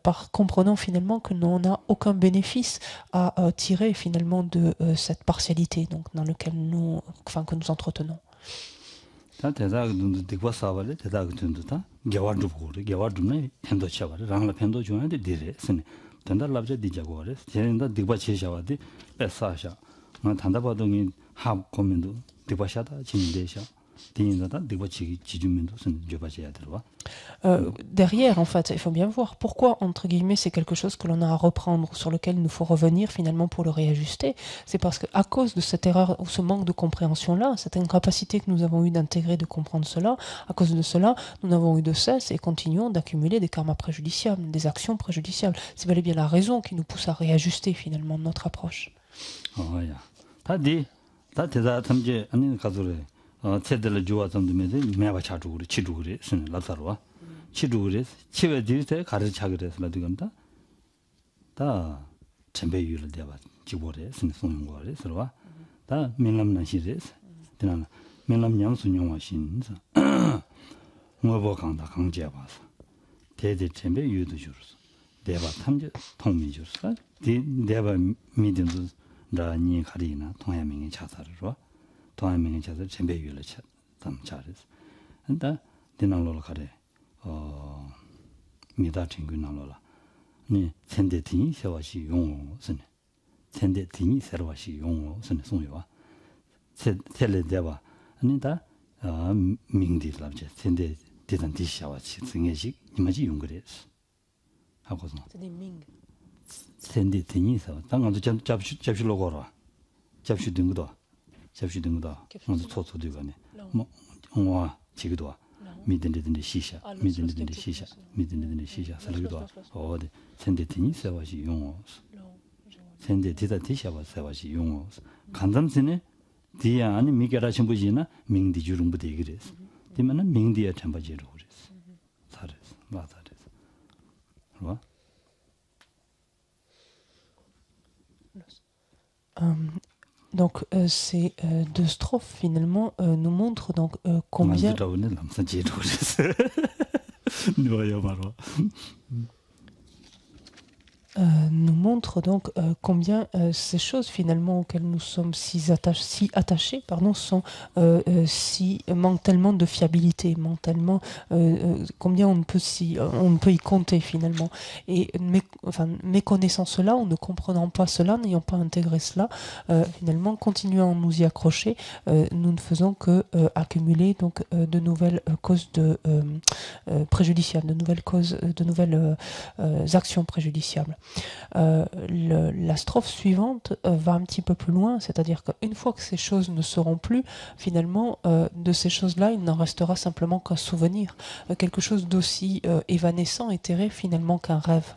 par comprenant finalement que l'on n'a aucun bénéfice à tirer finalement de cette partialité donc dans lequel que nous entretenons. Derrière, en fait, il faut bien voir pourquoi, entre guillemets, c'est quelque chose que l'on a à reprendre, sur lequel il nous faut revenir finalement pour le réajuster. C'est parce qu'à cause de cette erreur ou ce manque de compréhension-là, cette incapacité que nous avons eu d'intégrer, de comprendre cela, à cause de cela, nous n'avons eu de cesse et continuons d'accumuler des karmas préjudiciables, des actions préjudiciables. C'est bel et bien la raison qui nous pousse à réajuster finalement notre approche. 체들 좋아 좀 되면서 매바 차주고 치주고 그래. 선 라사로와. 치주고 그래. 치외 뒤에 가르쳐 그래서 나도금다. 다 전배율을 대봐. 지고래. 선 송용 거래. 서로와. 다 민남난 시레스. 되나 민남 양순용화 신사. 뭐보 강다 강제 봐서. 대대 전배율도 줄었어. 대바 탐지 통미 줄었어. 대바 미든도 라니 가리나 동해명의 자살을 동해명의 자살 전배율을 참 잘했어. 근데 디나로로 가래. 미다 친구나로라. 네, 천대팅이 세와시 용어선. 천대팅이 세와시 용어선 송요와. 텔레데바. 아니다. 민디랍제. 천대 대단 디샤와치 승예식 이마지 용거래스. 하고서. 천대팅이서 당간도 잡시로 걸어. 잡시 등도. 먼저 초초되거네. 뭐 와 지기도 미든데 시샤 살기도 어디 센데티니 세와시 용어 센데티다 디샤와 세와시 용어 간담스네 디야 아니 미게라 신부지나 민디 주름부터 얘기했어 디면은 민디야 참바지로 그랬어 살았어 맞아랬어 뭐 Donc ces deux strophes finalement nous montrent donc combien nous montrent donc combien ces choses finalement auxquelles nous sommes si attachés sont manquent tellement de fiabilité, manquent tellement combien on ne peut y compter finalement. Et méconnaissant cela, ou ne comprenant pas cela, n'ayant pas intégré cela, finalement continuant à nous y accrocher, nous ne faisons que accumuler donc de nouvelles causes préjudiciables, de nouvelles actions préjudiciables. La strophe suivante va un petit peu plus loin, c'est-à-dire qu'une fois que ces choses ne seront plus, finalement, de ces choses-là, il n'en restera simplement qu'un souvenir, quelque chose d'aussi évanescent, éthéré finalement qu'un rêve.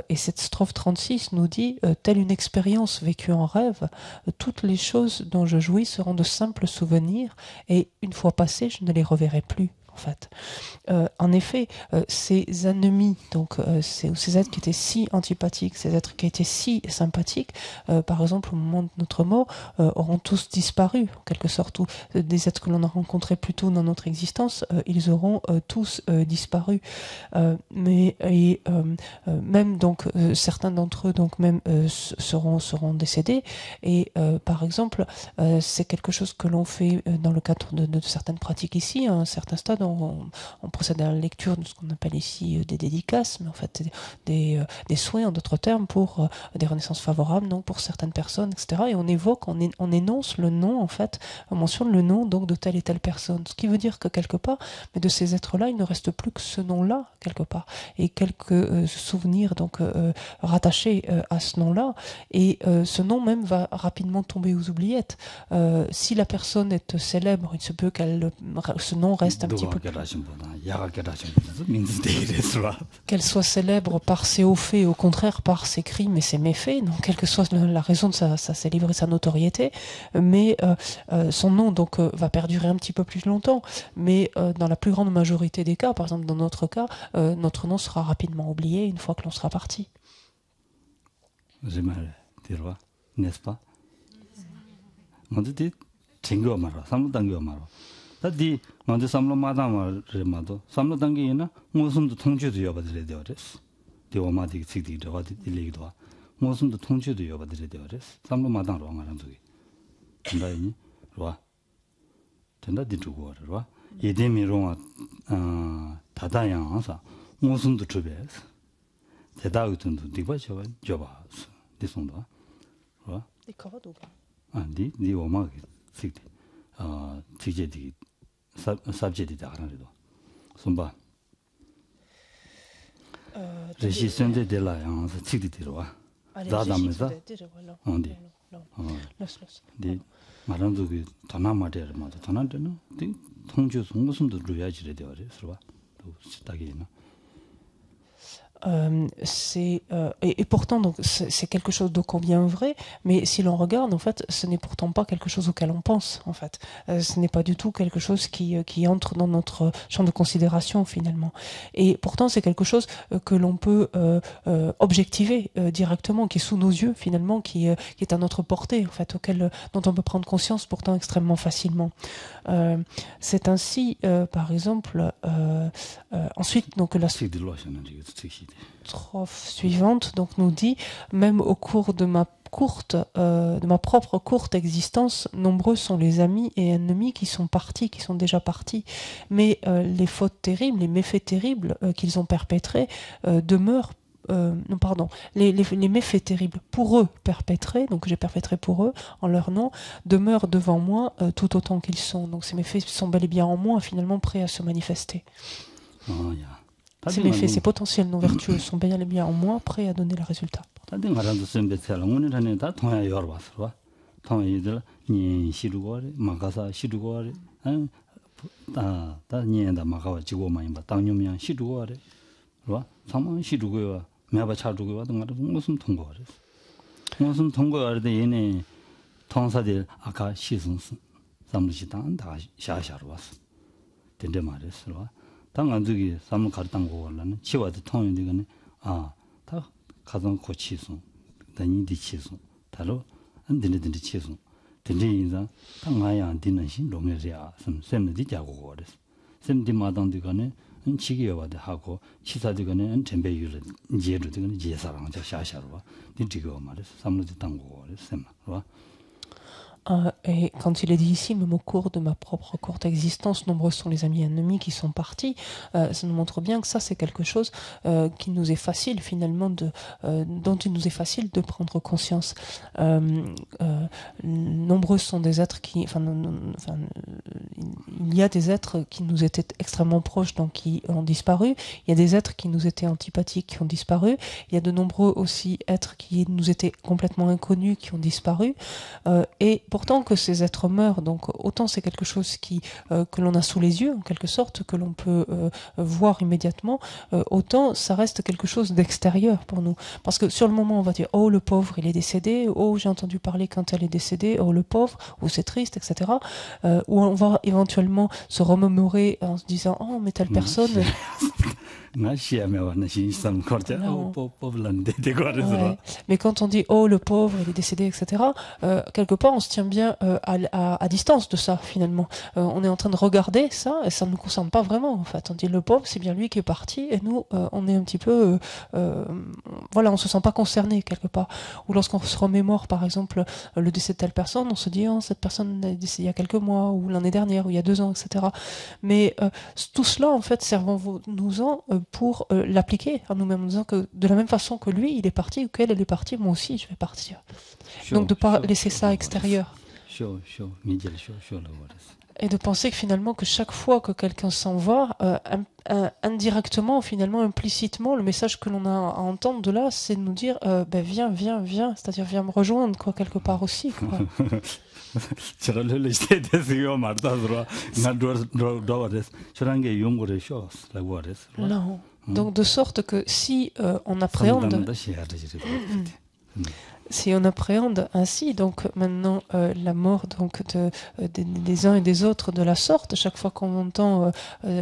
Et cette strophe 36 nous dit, telle une expérience vécue en rêve, toutes les choses dont je jouis seront de simples souvenirs, et une fois passées, je ne les reverrai plus. En fait, en effet, ces ennemis, donc ces êtres qui étaient si antipathiques, ces êtres qui étaient si sympathiques, par exemple au moment de notre mort, auront tous disparu en quelque sorte. Ou des êtres que l'on a rencontrés plus tôt dans notre existence, ils auront tous disparu. Même donc certains d'entre eux donc même seront décédés. Et par exemple, c'est quelque chose que l'on fait dans le cadre de certaines pratiques ici, à un certain stade. On procède à la lecture de ce qu'on appelle ici des dédicaces, mais en fait des souhaits en d'autres termes pour des renaissances favorables, donc pour certaines personnes, etc. Et on évoque, on énonce le nom, en fait, on mentionne le nom donc de telle et telle personne. Ce qui veut dire que quelque part, mais de ces êtres-là, il ne reste plus que ce nom-là, quelque part, et quelques souvenirs donc rattachés à ce nom-là. Et ce nom même va rapidement tomber aux oubliettes. Si la personne est célèbre, il se peut ce nom reste un petit peu qu'elle soit célèbre par ses hauts faits, au contraire par ses crimes et ses méfaits, donc quelle que soit la raison de sa célébrité, sa notoriété, mais son nom donc va perdurer un petit peu plus longtemps, mais dans la plus grande majorité des cas, par exemple dans notre cas, notre nom sera rapidement oublié une fois que l'on sera parti. N'est-ce pas? On dit 다디 먼저 삼로 마다마르마도 삼로 단계에나 무슨도 통주도 여바들에 되어res 디오마디 직디도 와디 딜리기도 무슨도 통주도 여바들에 되어res 삼로 마다로 말한 저기 된다니 와 된다 디주고 와 예데미롱아 다다양사 무슨도 주베스 대다우든도 디바죠 줘봐 디송도 와 디커도가 디 오마 직디 직제디 subject 다라도 손바 레시션데 데라양 직디디로와 다담에서 온디 디 마란도기 도나마데르마도 도나데노 디 통주 송무슨도 루야지레 되어레 서와 또 시다게나 et pourtant donc c'est quelque chose de combien vrai, mais si l'on regarde en fait ce n'est pourtant pas quelque chose auquel on pense en fait, ce n'est pas du tout quelque chose qui entre dans notre champ de considération finalement, et pourtant c'est quelque chose que l'on peut objectiver directement, qui est sous nos yeux finalement, qui est à notre portée en fait, dont on peut prendre conscience pourtant extrêmement facilement. C'est ainsi par exemple ensuite donc la strophe suivante donc nous dit: même au cours de ma propre courte existence, nombreux sont les amis et ennemis qui sont déjà partis, mais les fautes terribles, les méfaits terribles qu'ils ont perpétrés demeurent. Non, pardon, les méfaits terribles pour eux perpétrés, donc j'ai perpétré pour eux en leur nom, demeurent devant moi tout autant qu'ils sont. Donc ces méfaits sont bel et bien en moi, finalement prêts à se manifester. Ces méfaits, ces potentiels non vertueux sont bel et bien en moi, prêts à donner le résultat. 당안두기 삼을 가르당 거라는 치와도 통이 되거네. 다 가정 고치소. 단위디 치소. 다로 안 되는데 치소. 된데 인자 당아야 안 되는 신 롱에야 샘sem디 자고 거랬어. 샘디 마당디가네 치기여와도 하고 치사디가네 전배유를 이제로 되거네. 제사랑 저 샤샤로 봐. 디지고 말했어. 삼르지 당고 거랬어. 샘. 봐. Et quand il est dit ici, même au cours de ma propre courte existence, nombreux sont les amis et ennemis qui sont partis, ça nous montre bien que ça c'est quelque chose qui nous est facile finalement dont il nous est facile de prendre conscience. Nombreux sont des êtres il y a des êtres qui nous étaient extrêmement proches, donc qui ont disparu. Il y a des êtres qui nous étaient antipathiques, qui ont disparu. Il y a de nombreux aussi êtres qui nous étaient complètement inconnus, qui ont disparu. Et pourtant que ces êtres meurent, donc autant c'est quelque chose que l'on a sous les yeux en quelque sorte, que l'on peut voir immédiatement, autant ça reste quelque chose d'extérieur pour nous, parce que sur le moment on va dire oh le pauvre il est décédé, oh j'ai entendu parler quand elle est décédée, oh le pauvre, ou c'est triste, etc. Ou on va éventuellement se remémorer en se disant oh mais telle personne Ouais. Mais quand on dit oh le pauvre il est décédé, etc., quelque part on se tient bien à distance de ça finalement. On est en train de regarder ça et ça ne nous concerne pas vraiment en fait. On dit le pauvre c'est bien lui qui est parti et nous on est un petit peu voilà, on se sent pas concerné quelque part. Ou lorsqu'on se remémore par exemple le décès de telle personne, on se dit oh, cette personne est décédée il y a quelques mois ou l'année dernière ou il y a 2 ans, etc. Mais tout cela en fait servons-nous-en pour l'appliquer à nous-mêmes en disant que de la même façon que lui il est parti ou qu'elle elle est partie, moi aussi je vais partir. Donc de ne pas laisser ça extérieur. Et de penser que finalement que chaque fois que quelqu'un s'en va, indirectement, finalement, implicitement, le message que l'on a à entendre de là, c'est de nous dire viens, c'est-à-dire viens me rejoindre quoi, quelque part aussi. Quoi. Non. Donc de sorte que si on appréhende ainsi donc maintenant la mort donc des uns et des autres de la sorte, chaque fois qu'on entend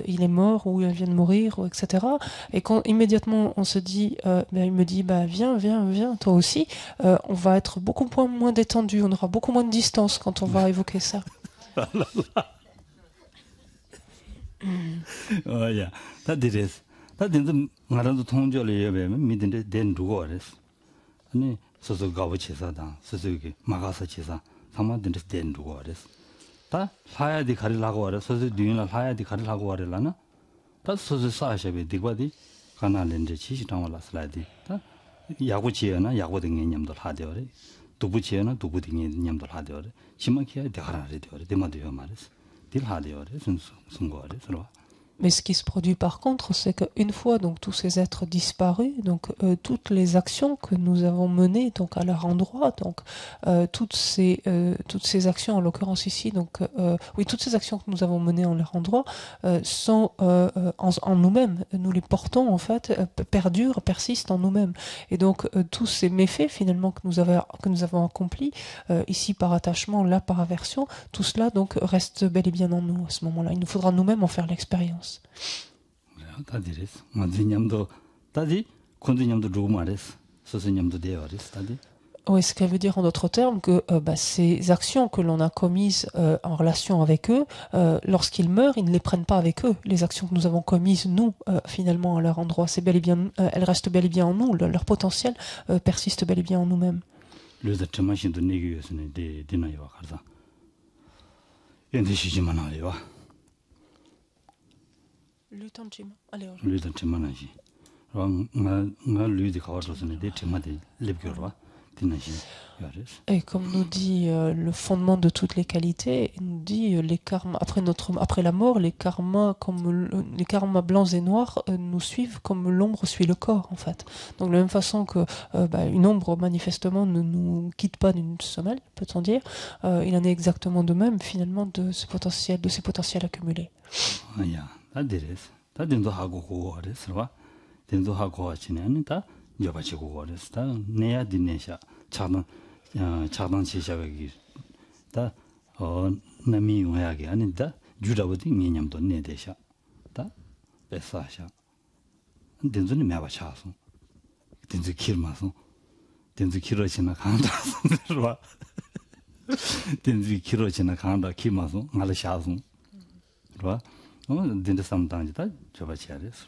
il est mort ou il vient de mourir ou etc. et quand immédiatement on se dit il me dit viens toi aussi, on va être beaucoup moins détendu, on aura beaucoup moins de distance quand on va évoquer ça. 소소 가고 치사다 소소게 마가서 치사 상만된데 된 누가 그랬어 다 사야디 가리라고 하래 소소 뒤나 사야디 가리라고 하래라나 다 소소 사셔베 디과디 가나렌데 치시당 올라슬라디 다 야구지에나 야구 등의 냠들 하되어래 두부지에나 두부 등의 냠들 하되어래 심하게 대가라래 되어래 대마도요 말했어 딜 하되어래 순거래 서로 Mais ce qui se produit par contre, c'est qu'une fois donc tous ces êtres disparus, donc toutes les actions que nous avons menées donc à leur endroit, donc toutes ces actions, en l'occurrence ici, donc oui, toutes ces actions que nous avons menées en leur endroit sont en nous-mêmes. Nous les portons en fait, perdurent, persistent en nous-mêmes. Et donc tous ces méfaits finalement que nous avons accomplis ici par attachement, là par aversion, tout cela donc reste bel et bien en nous à ce moment-là. Il nous faudra nous-mêmes en faire l'expérience. Oui, ce qu'elle veut dire en d'autres termes, que ces actions que l'on a commises en relation avec eux, lorsqu'ils meurent, ils ne les prennent pas avec eux. Les actions que nous avons commises, nous, finalement, à leur endroit, c'est bel et bien, elles restent bel et bien en nous. Leur potentiel persiste bel et bien en nous-mêmes. Et comme nous dit le fondement de toutes les qualités, il nous dit les karmas après la mort, les karmas blancs et noirs nous suivent comme l'ombre suit le corps en fait. Donc de la même façon que une ombre manifestement ne nous quitte pas d'une semelle, peut-on dire, il en est exactement de même finalement de ces potentiels accumulés. 차단 시작하기 다 남이 용하게 아니다 주라버디 개념도 내대샤 다 배사샤 된전이 매바 차서 된지 길마서 된지 길어지나 간다서 들어와 된지 길어지나 간다 기마서 말샤서 들어와 된지 삼당이다 저바치아레스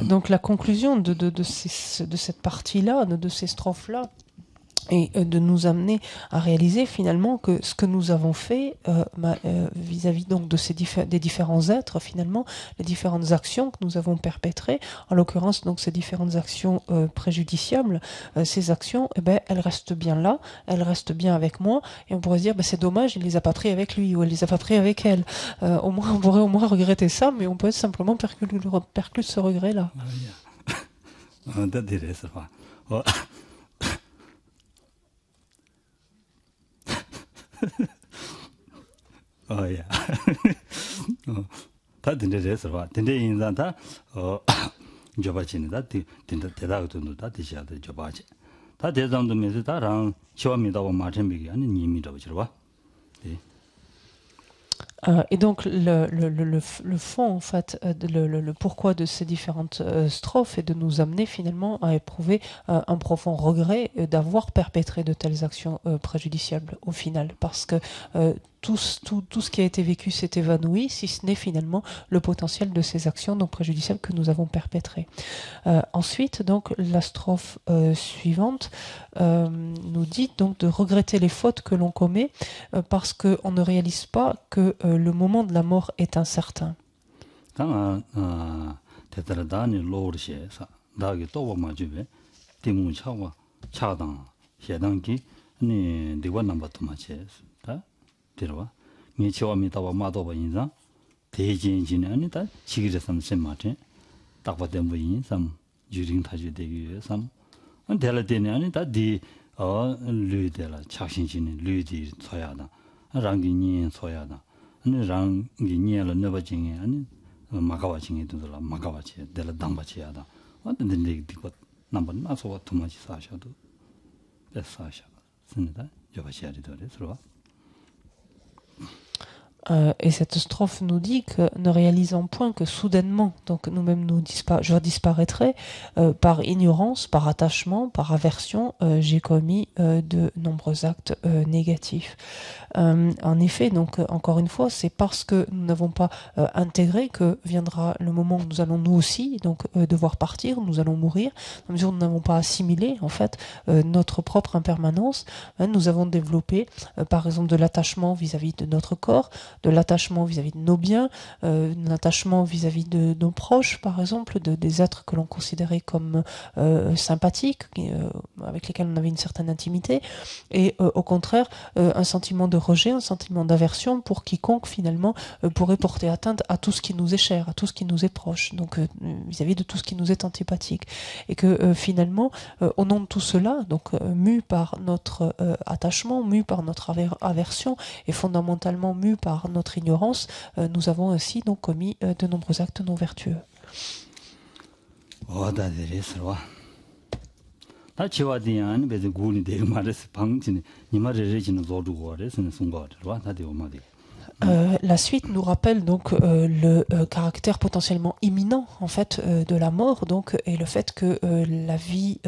Donc la conclusion de cette partie-là, de ces strophes-là, et de nous amener à réaliser finalement que ce que nous avons fait vis-à-vis donc des différents êtres, finalement, les différentes actions que nous avons perpétrées, en l'occurrence donc ces différentes actions préjudiciables, ces actions, elles restent bien là, elles restent bien avec moi, et on pourrait se dire c'est dommage, il les a pas pris avec lui ou elle les a pas pris avec elle. On pourrait au moins regretter ça, mais on peut simplement perclure ce regret-là. 다 된대서 봐. 된대 인자다 줘봐지는다. 된다 대다고도 다 되셔야 돼. 줘봐지. 다 대장도 면서 다랑 치와미다고 마찬가지 아니 님이라고 봐. 네. Et donc le fond en fait, le pourquoi de ces différentes strophes est de nous amener finalement à éprouver un profond regret d'avoir perpétré de telles actions préjudiciables au final, parce que tout ce qui a été vécu s'est évanoui, si ce n'est finalement le potentiel de ces actions donc préjudiciables que nous avons perpétrées. Ensuite, donc, la strophe suivante nous dit donc de regretter les fautes que l'on commet parce qu'on ne réalise pas que le moment de la mort est incertain. 들어와 미치와미다와 마도바 인자 대진진이 아니다 지기를 삼sem 마트 딱바된 부인 삼 유링 타주 되기 삼 안델라데니 아니다 디 류데라 착신진이 류디 소야다 랑기니 소야다 아니 랑기니를 너버징이 아니 마가와징이 들라 마가와치 델라 당바치야다 완전히 디고 넘버 나서와 투마치 사셔도 됐사셔 쓴다 여바시아리 도레 들어와. Et cette strophe nous dit que ne réalisant point que soudainement, donc nous-mêmes je disparaîtrai par ignorance, par attachement, par aversion, j'ai commis de nombreux actes négatifs. En effet, donc encore une fois, c'est parce que nous n'avons pas intégré que viendra le moment où nous allons nous aussi donc devoir partir, nous allons mourir. Dans la mesure où nous n'avons pas assimilé en fait notre propre impermanence, nous avons développé par exemple de l'attachement vis-à-vis de notre corps, de l'attachement vis-à-vis de nos biens, de l'attachement vis-à-vis de nos proches, par exemple, des êtres que l'on considérait comme sympathiques, avec lesquels on avait une certaine intimité, et au contraire, un sentiment de rejet, un sentiment d'aversion pour quiconque finalement pourrait porter atteinte à tout ce qui nous est cher, à tout ce qui nous est proche, donc vis-à-vis de tout ce qui nous est antipathique. Et que finalement, au nom de tout cela, donc mu par notre attachement, mu par notre aversion, et fondamentalement mu par notre ignorance, nous avons ainsi donc commis de nombreux actes non vertueux. La suite nous rappelle donc le caractère potentiellement imminent en fait de la mort, donc, et le fait que la vie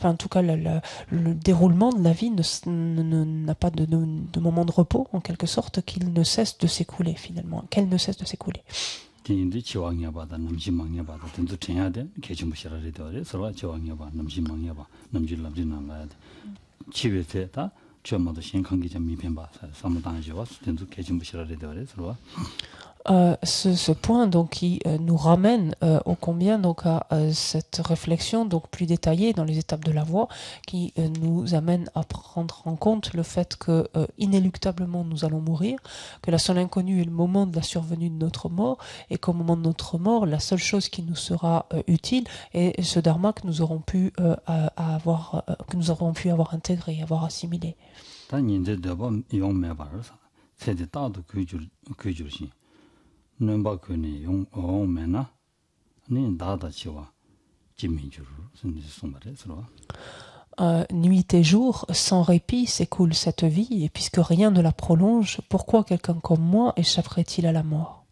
en tout cas le déroulement de la vie n'a pas de moment de repos en quelque sorte, qu'il ne cesse de s'écouler finalement, qu'elle ne cesse de s'écouler. Ce point donc qui nous ramène ô combien donc à cette réflexion donc plus détaillée dans les étapes de la voie, qui nous amène à prendre en compte le fait que inéluctablement nous allons mourir, que la seule inconnue est le moment de la survenue de notre mort, et qu'au moment de notre mort, la seule chose qui nous sera utile est ce dharma que nous aurons pu avoir intégré, avoir assimilé. Nuit et jour, sans répit, s'écoule cette vie, et puisque rien ne la prolonge, pourquoi quelqu'un comme moi échapperait-il à la mort?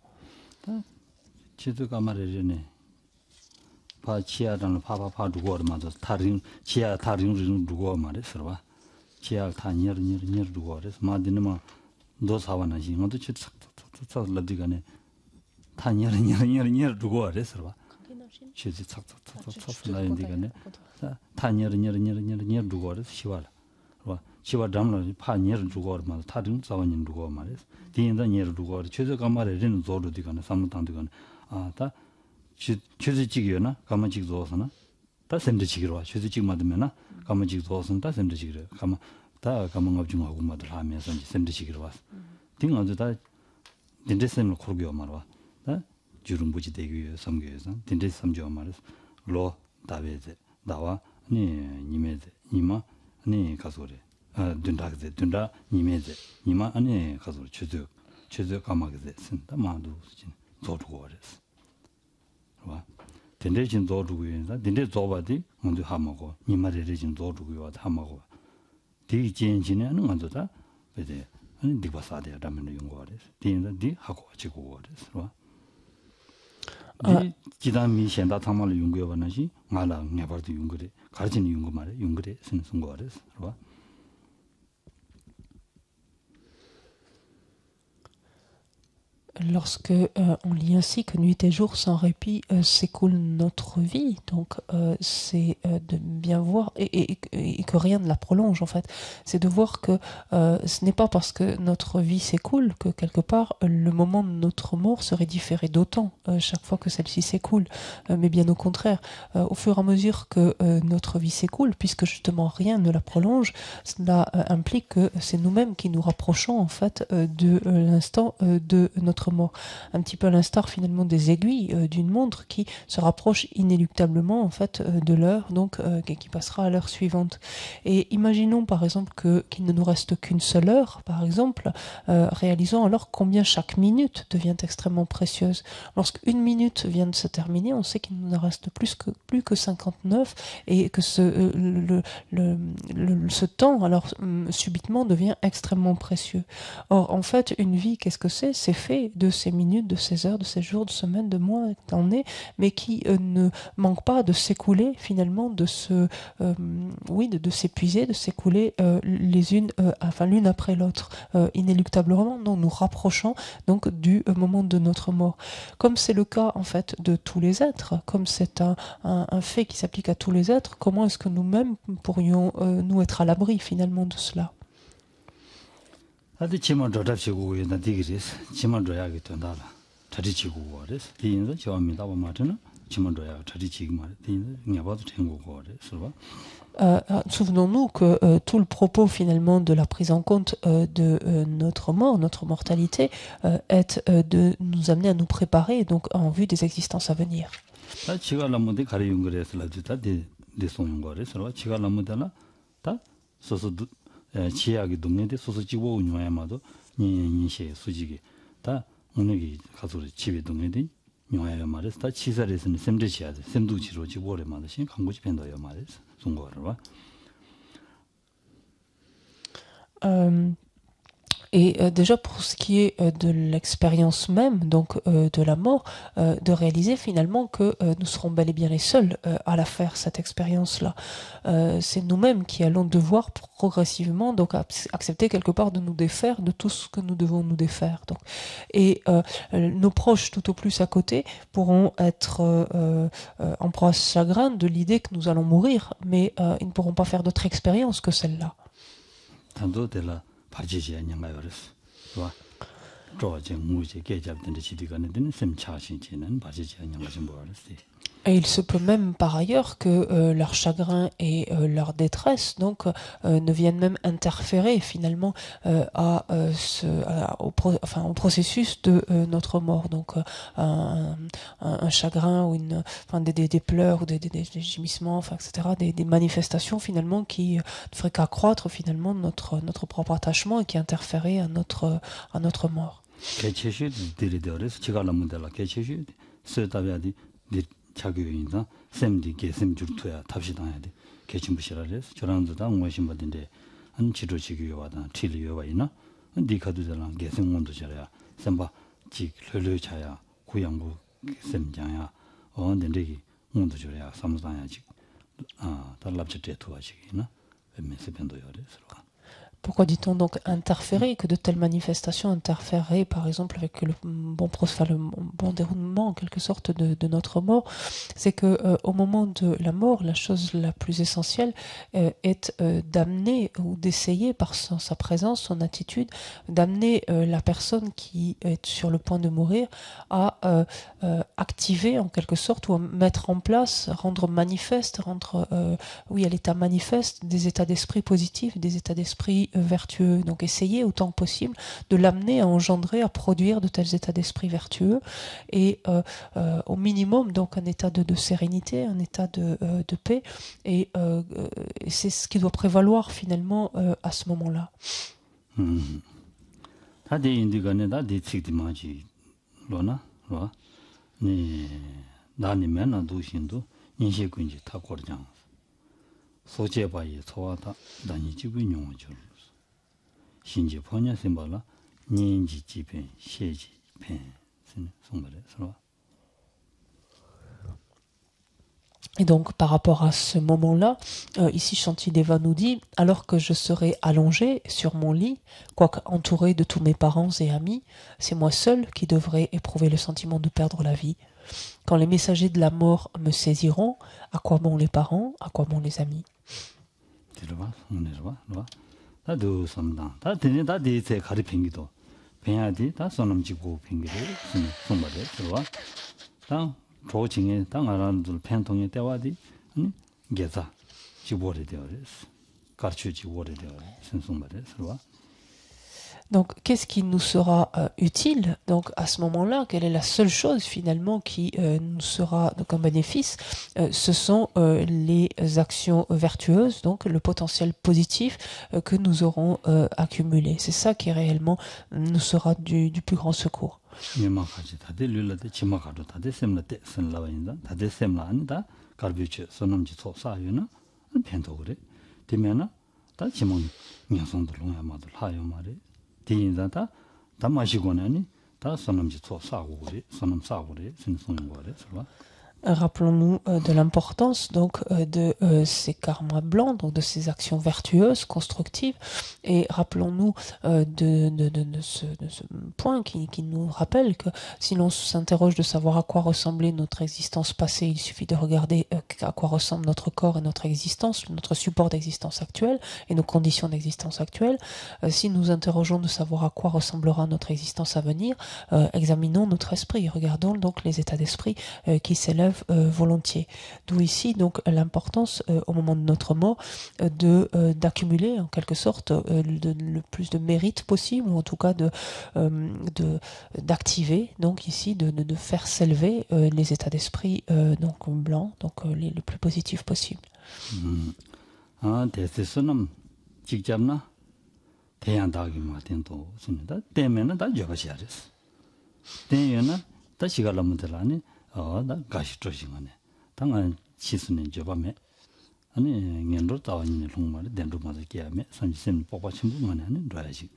Lorsque on lit ainsi que nuit et jour sans répit s'écoule notre vie, donc c'est de bien voir et que rien ne la prolonge en fait. C'est de voir que ce n'est pas parce que notre vie s'écoule que quelque part le moment de notre mort serait différé d'autant chaque fois que celle-ci s'écoule, mais bien au contraire, au fur et à mesure que notre vie s'écoule, puisque justement rien ne la prolonge, cela implique que c'est nous-mêmes qui nous rapprochons en fait de l'instant de notre mort. Un petit peu à l'instar finalement des aiguilles d'une montre qui se rapproche inéluctablement en fait de l'heure, donc qui passera à l'heure suivante. Et imaginons par exemple qu'il ne nous reste qu'une seule heure, par exemple, réalisons alors combien chaque minute devient extrêmement précieuse. Lorsqu'une minute vient de se terminer, on sait qu'il ne nous reste plus que 59 et que ce temps alors subitement devient extrêmement précieux. Or en fait une vie, qu'est-ce que c'est? C'est fait de ces minutes, de ces heures, de ces jours, de semaines, de mois, d'années, mais qui ne manque pas de s'écouler finalement, de s'épuiser, de s'écouler les unes, l'une après l'autre, inéluctablement, nous rapprochant donc du moment de notre mort. Comme c'est le cas en fait de tous les êtres, comme c'est un fait qui s'applique à tous les êtres, comment est-ce que nous-mêmes pourrions nous être à l'abri finalement de cela? Souvenons-nous que tout le propos finalement de la prise en compte de notre mort, notre mortalité, est de nous amener à nous préparer donc en vue des existences à venir. Et déjà pour ce qui est de l'expérience même, donc de la mort, de réaliser finalement que nous serons bel et bien les seuls à la faire, cette expérience-là. C'est nous-mêmes qui allons devoir progressivement donc accepter quelque part de nous défaire de tout ce que nous devons nous défaire. Donc. Et nos proches tout au plus à côté pourront être en proie à ce chagrin de l'idée que nous allons mourir, mais ils ne pourront pas faire d'autre expérience que celle-là. Et il se peut même par ailleurs que leur chagrin et leur détresse donc ne viennent même interférer finalement au processus de notre mort. Donc un chagrin ou des pleurs ou des gémissements, etc., des manifestations finalement qui ne feraient qu'accroître finalement notre propre attachement et qui interféraient à notre mort. 자교인다 샘디 개샘 줄투야 탑시당해야 돼 개침부시라래서 저랑도다 뭐심받인데 한 지도 지교와다 틸리요와 있나 니카도잖아 개샘원도 저래야 샘바 지 르르차야 구양부 샘장야 언데기 문도 저래야 삼상야지 달랍지대 투하시기나 메세변도 요래서 Pourquoi dit-on donc interférer, que de telles manifestations interféreraient par exemple avec le bon déroulement en quelque sorte de notre mort? C'est que au moment de la mort, la chose la plus essentielle est d'amener ou d'essayer par sa présence, son attitude, d'amener la personne qui est sur le point de mourir à activer en quelque sorte ou à mettre en place, rendre manifeste, à l'état manifeste des états d'esprit positifs, des états d'esprit vertueux. Donc essayer autant que possible de l'amener à engendrer, à produire de tels états d'esprit vertueux et au minimum donc un état de sérénité, un état de paix et c'est ce qui doit prévaloir finalement à ce moment-là. Et donc par rapport à ce moment-là, ici Shantideva nous dit, alors que je serai allongé sur mon lit, quoique entouré de tous mes parents et amis, c'est moi seul qui devrais éprouver le sentiment de perdre la vie. Quand les messagers de la mort me saisiront, à quoi bon les parents, à quoi bon les amis? Donc, qu'est-ce qui nous sera utile donc à ce moment-là? Quelle est la seule chose finalement qui nous sera donc un bénéfice? Ce sont les actions vertueuses, donc le potentiel positif que nous aurons accumulé. C'est ça qui réellement nous sera du plus grand secours. Rappelons-nous de l'importance donc de ces karmas blancs, donc de ces actions vertueuses, constructives, et rappelons-nous de ce point qui nous rappelle que si l'on s'interroge de savoir à quoi ressemblait notre existence passée, il suffit de regarder à quoi ressemble notre corps et notre existence, notre support d'existence actuel et nos conditions d'existence actuelles. Si nous interrogeons de savoir à quoi ressemblera notre existence à venir, examinons notre esprit, regardons donc les états d'esprit qui s'élèvent enlève volontiers. D'où ici donc l'importance au moment de notre mort d'accumuler en quelque sorte le plus de mérite possible, ou en tout cas d'activer donc ici de faire s'élever les états d'esprit donc blancs, donc le plus positif possible. 대양다기 마텐도 스니다 때면은 다 줘가시야레스 때면은 다 시간을 못들라니 나 가시 조심하네 당한 치수는 줘봐매 아니 년도 따오니 정말 된도 맞아 기야매 선지선 뽑아친 부분만 하는 줘야지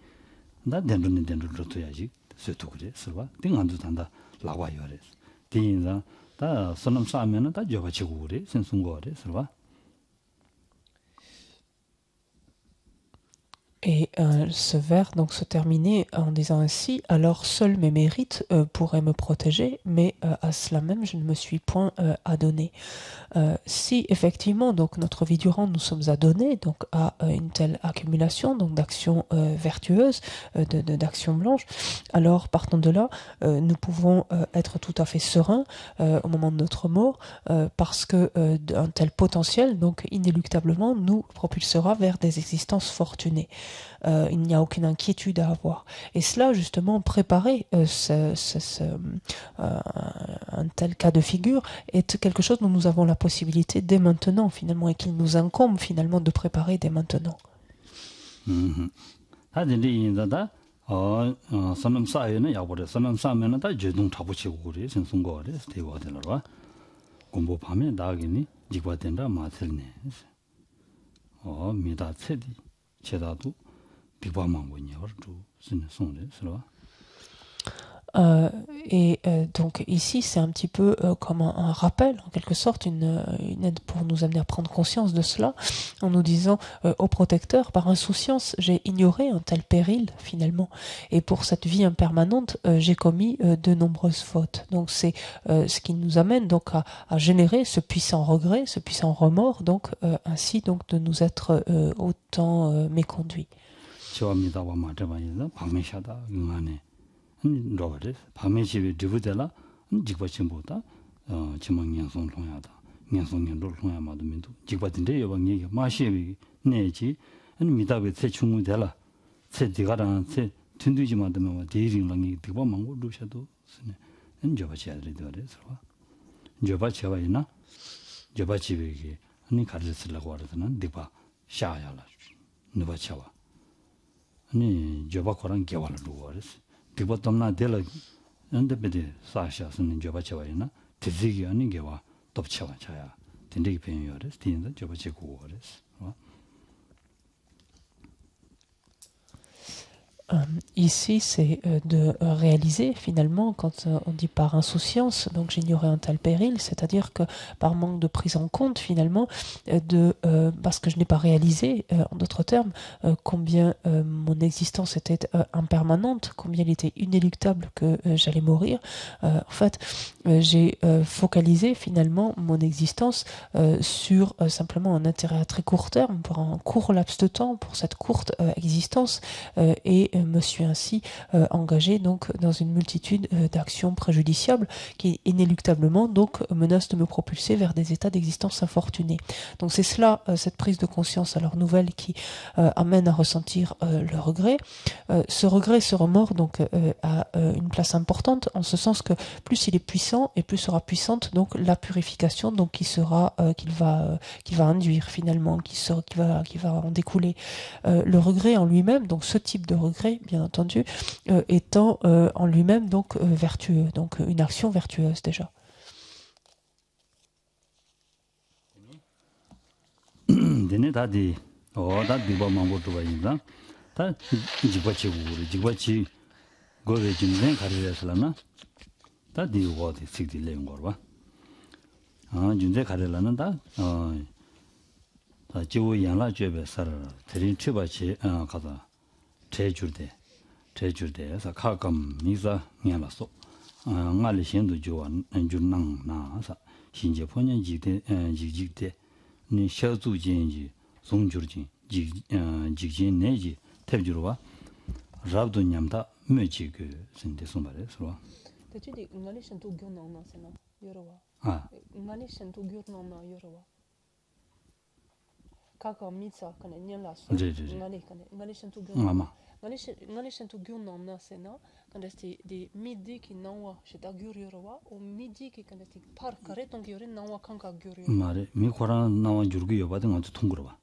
나 된도는 된도로 둬야지 쇠도 그래 설와 띵안도 단다 라와요레스 대인자 다 선음 싸면은 다 줘가지고 그래 선순거래 설와 Et ce vers donc se terminait en disant ainsi: alors seuls mes mérites pourraient me protéger, mais à cela même je ne me suis point adonné. Si effectivement donc notre vie durant nous sommes adonnés donc à une telle accumulation donc d'actions vertueuses, d'actions blanches, alors partant de là nous pouvons être tout à fait sereins au moment de notre mort parce que un tel potentiel donc inéluctablement nous propulsera vers des existences fortunées. Il n'y a aucune inquiétude à avoir. Et cela, justement, préparer un tel cas de figure est quelque chose dont nous avons la possibilité dès maintenant, finalement, et qu'il nous incombe, finalement, de préparer dès maintenant. Et donc ici c'est un petit peu comme un rappel en quelque sorte, une aide pour nous amener à prendre conscience de cela en nous disant au protecteur, par insouciance j'ai ignoré un tel péril finalement, et pour cette vie impermanente j'ai commis de nombreuses fautes. Donc c'est ce qui nous amène donc à générer ce puissant regret, ce puissant remords, donc ainsi donc de nous être autant méconduits. 로버트 밤에집에 드부들라 직받침보다 지망년송 통하다 년송년도 통하마도 민도 직받인데 여방이 마시비 내지 아니 미다베 세충무들라 세디가랑 세 튼두지만 되면 대링랑이 디바망고 루셔도 스네 엔저바치아들이더래서 저바치와이나 저바치베기 아니 가르스라고 하더는 디바 샤야라 누바치와 아니 저바코랑 개발을 두고 그랬어 디보tom나 델라 엔데베데 사샤스는 저바체와이나 디지기 아닌 게와 덥체와 자야 딘데기 편이어레스 딘데 저바체고 그랬어. Ici, c'est de réaliser finalement, quand on dit par insouciance, donc j'ignorais un tel péril, c'est-à-dire que par manque de prise en compte finalement, parce que je n'ai pas réalisé, en d'autres termes, combien mon existence était impermanente, combien il était inéluctable que j'allais mourir. En fait, j'ai focalisé finalement mon existence sur simplement un intérêt à très court terme, pour un court laps de temps, pour cette courte existence, et me suis ainsi engagé donc dans une multitude d'actions préjudiciables qui inéluctablement donc menacent de me propulser vers des états d'existence infortunés. Donc c'est cela, cette prise de conscience alors nouvelle qui amène à ressentir le regret. Ce regret, ce remords donc a une place importante en ce sens que plus il est puissant et plus sera puissante donc la purification donc qui va induire finalement, qui va en découler. Le regret en lui-même, donc ce type de regret bien entendu, étant en lui-même donc vertueux, donc une action vertueuse déjà. 제주대에서 가끔 미사 냐라서 안갈이 신도 좋아 안주낭 나사 신제 본연 지대 지직대 니 셔주진지 송주진 지진 내지 탭주로 와 rabdo nyamda meji ge sende somare so. T'as-tu des ngale shanto gyon na c'est non. Yorowa. 아. ngani sentu gyurno na yorowa kaka mitsa kana nyala so ngani sentu gyurno mama ngani sentu gyurno na sena kana di midi ki nawa shita gyur yorowa o midi ki kana ti par kare tong yore nawa kanka gyur yorowa 말에 미 코란 나와 줄기 여바든 아주 통그러 봐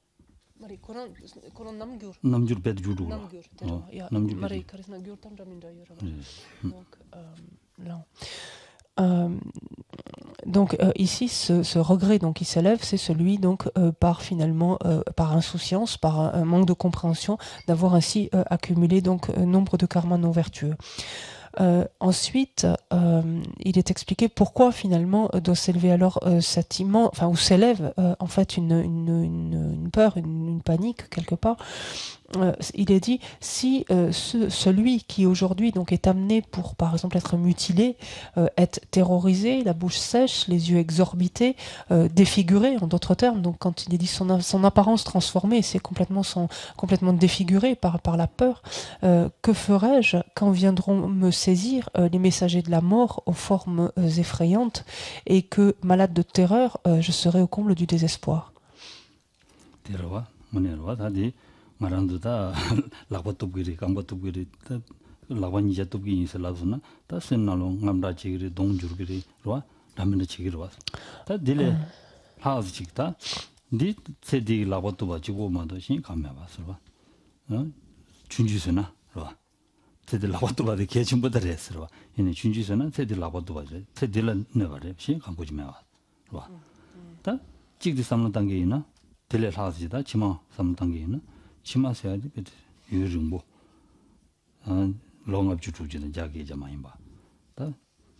mari koran namgyur 남줄 배도 줄고 namgyur ya mari karisna gyur tam raminda yorowa donc là donc ici ce regret donc qui s'élève, c'est celui donc par finalement par insouciance, par un manque de compréhension d'avoir ainsi accumulé donc nombre de karmas non vertueux. Ensuite, il est expliqué pourquoi finalement doit s'élever alors cet immense, enfin où s'élève en fait une peur, une panique quelque part. Il est dit si celui qui aujourd'hui donc est amené pour par exemple être mutilé, être terrorisé, la bouche sèche, les yeux exorbités, défiguré en d'autres termes, donc quand il est dit son apparence transformée, c'est complètement défiguré par la peur, que ferai-je quand viendront me saisir les messagers de la mort aux formes effrayantes et que malade de terreur, je serai au comble du désespoir. 말한도다 라바토비리 감바토비리 라반이자 토비 인슬라즈나 다 센나로 남다지기리 동주르기리 로와 라면의 지기로 와서 다 딜레 하우스 직다 니 세디 라바토바 지고마도 신 감해 봤어 봐 준주스나 로와 세디 라바토바데 개침보다 했어 이네 준주스나 세디 라바토바제 세디를 내가래 신 감고지 매와 로와 다 찍디 삼는 단계이나 딜레 하우스다 치마 삼는 단계이나 치마세야지 베드 유릉보 롱업 주주지는 자기 자마인 봐. 다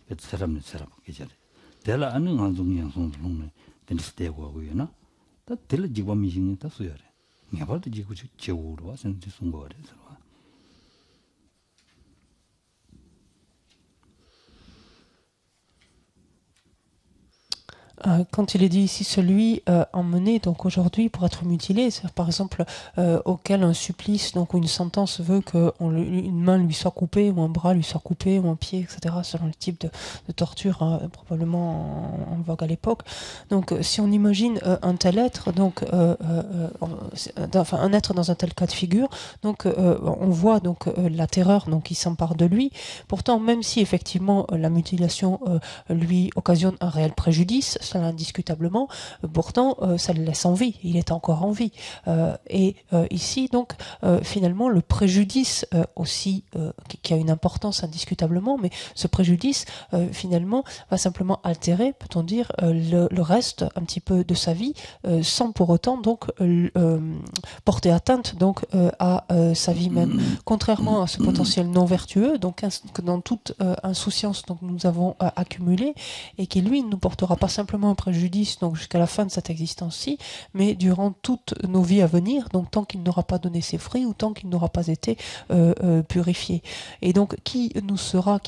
베드 사람 계절에. 대라 아는 한종이양 송송네 덴스 대고 하고요나. 다 델 지고 미싱이 다 수여래. 내가도 지고 제우로 와서 송거래. Quand il est dit ici celui emmené donc aujourd'hui pour être mutilé, c'est par exemple auquel un supplice donc ou une sentence veut qu'une main lui soit coupée ou un bras lui soit coupé ou un pied, etc. selon le type de torture probablement en vogue à l'époque. Donc si on imagine un tel être, donc enfin un être dans un tel cas de figure, donc on voit donc la terreur donc qui s'empare de lui. Pourtant même si effectivement la mutilation lui occasionne un réel préjudice, cela indiscutablement, pourtant ça le laisse en vie, il est encore en vie. Et ici donc finalement le préjudice aussi qui a une importance indiscutablement, mais ce préjudice finalement va simplement altérer, peut-on dire, le reste un petit peu de sa vie, sans pour autant donc porter atteinte donc à sa vie même. Contrairement à ce potentiel non vertueux, donc que dans toute insouciance donc nous avons accumulé, et qui lui ne nous portera pas simplement un préjudice donc jusqu'à la fin de cette existence-ci, mais durant toutes nos vies à venir, donc tant qu'il n'aura pas donné ses fruits ou tant qu'il n'aura pas été purifié. Et donc qui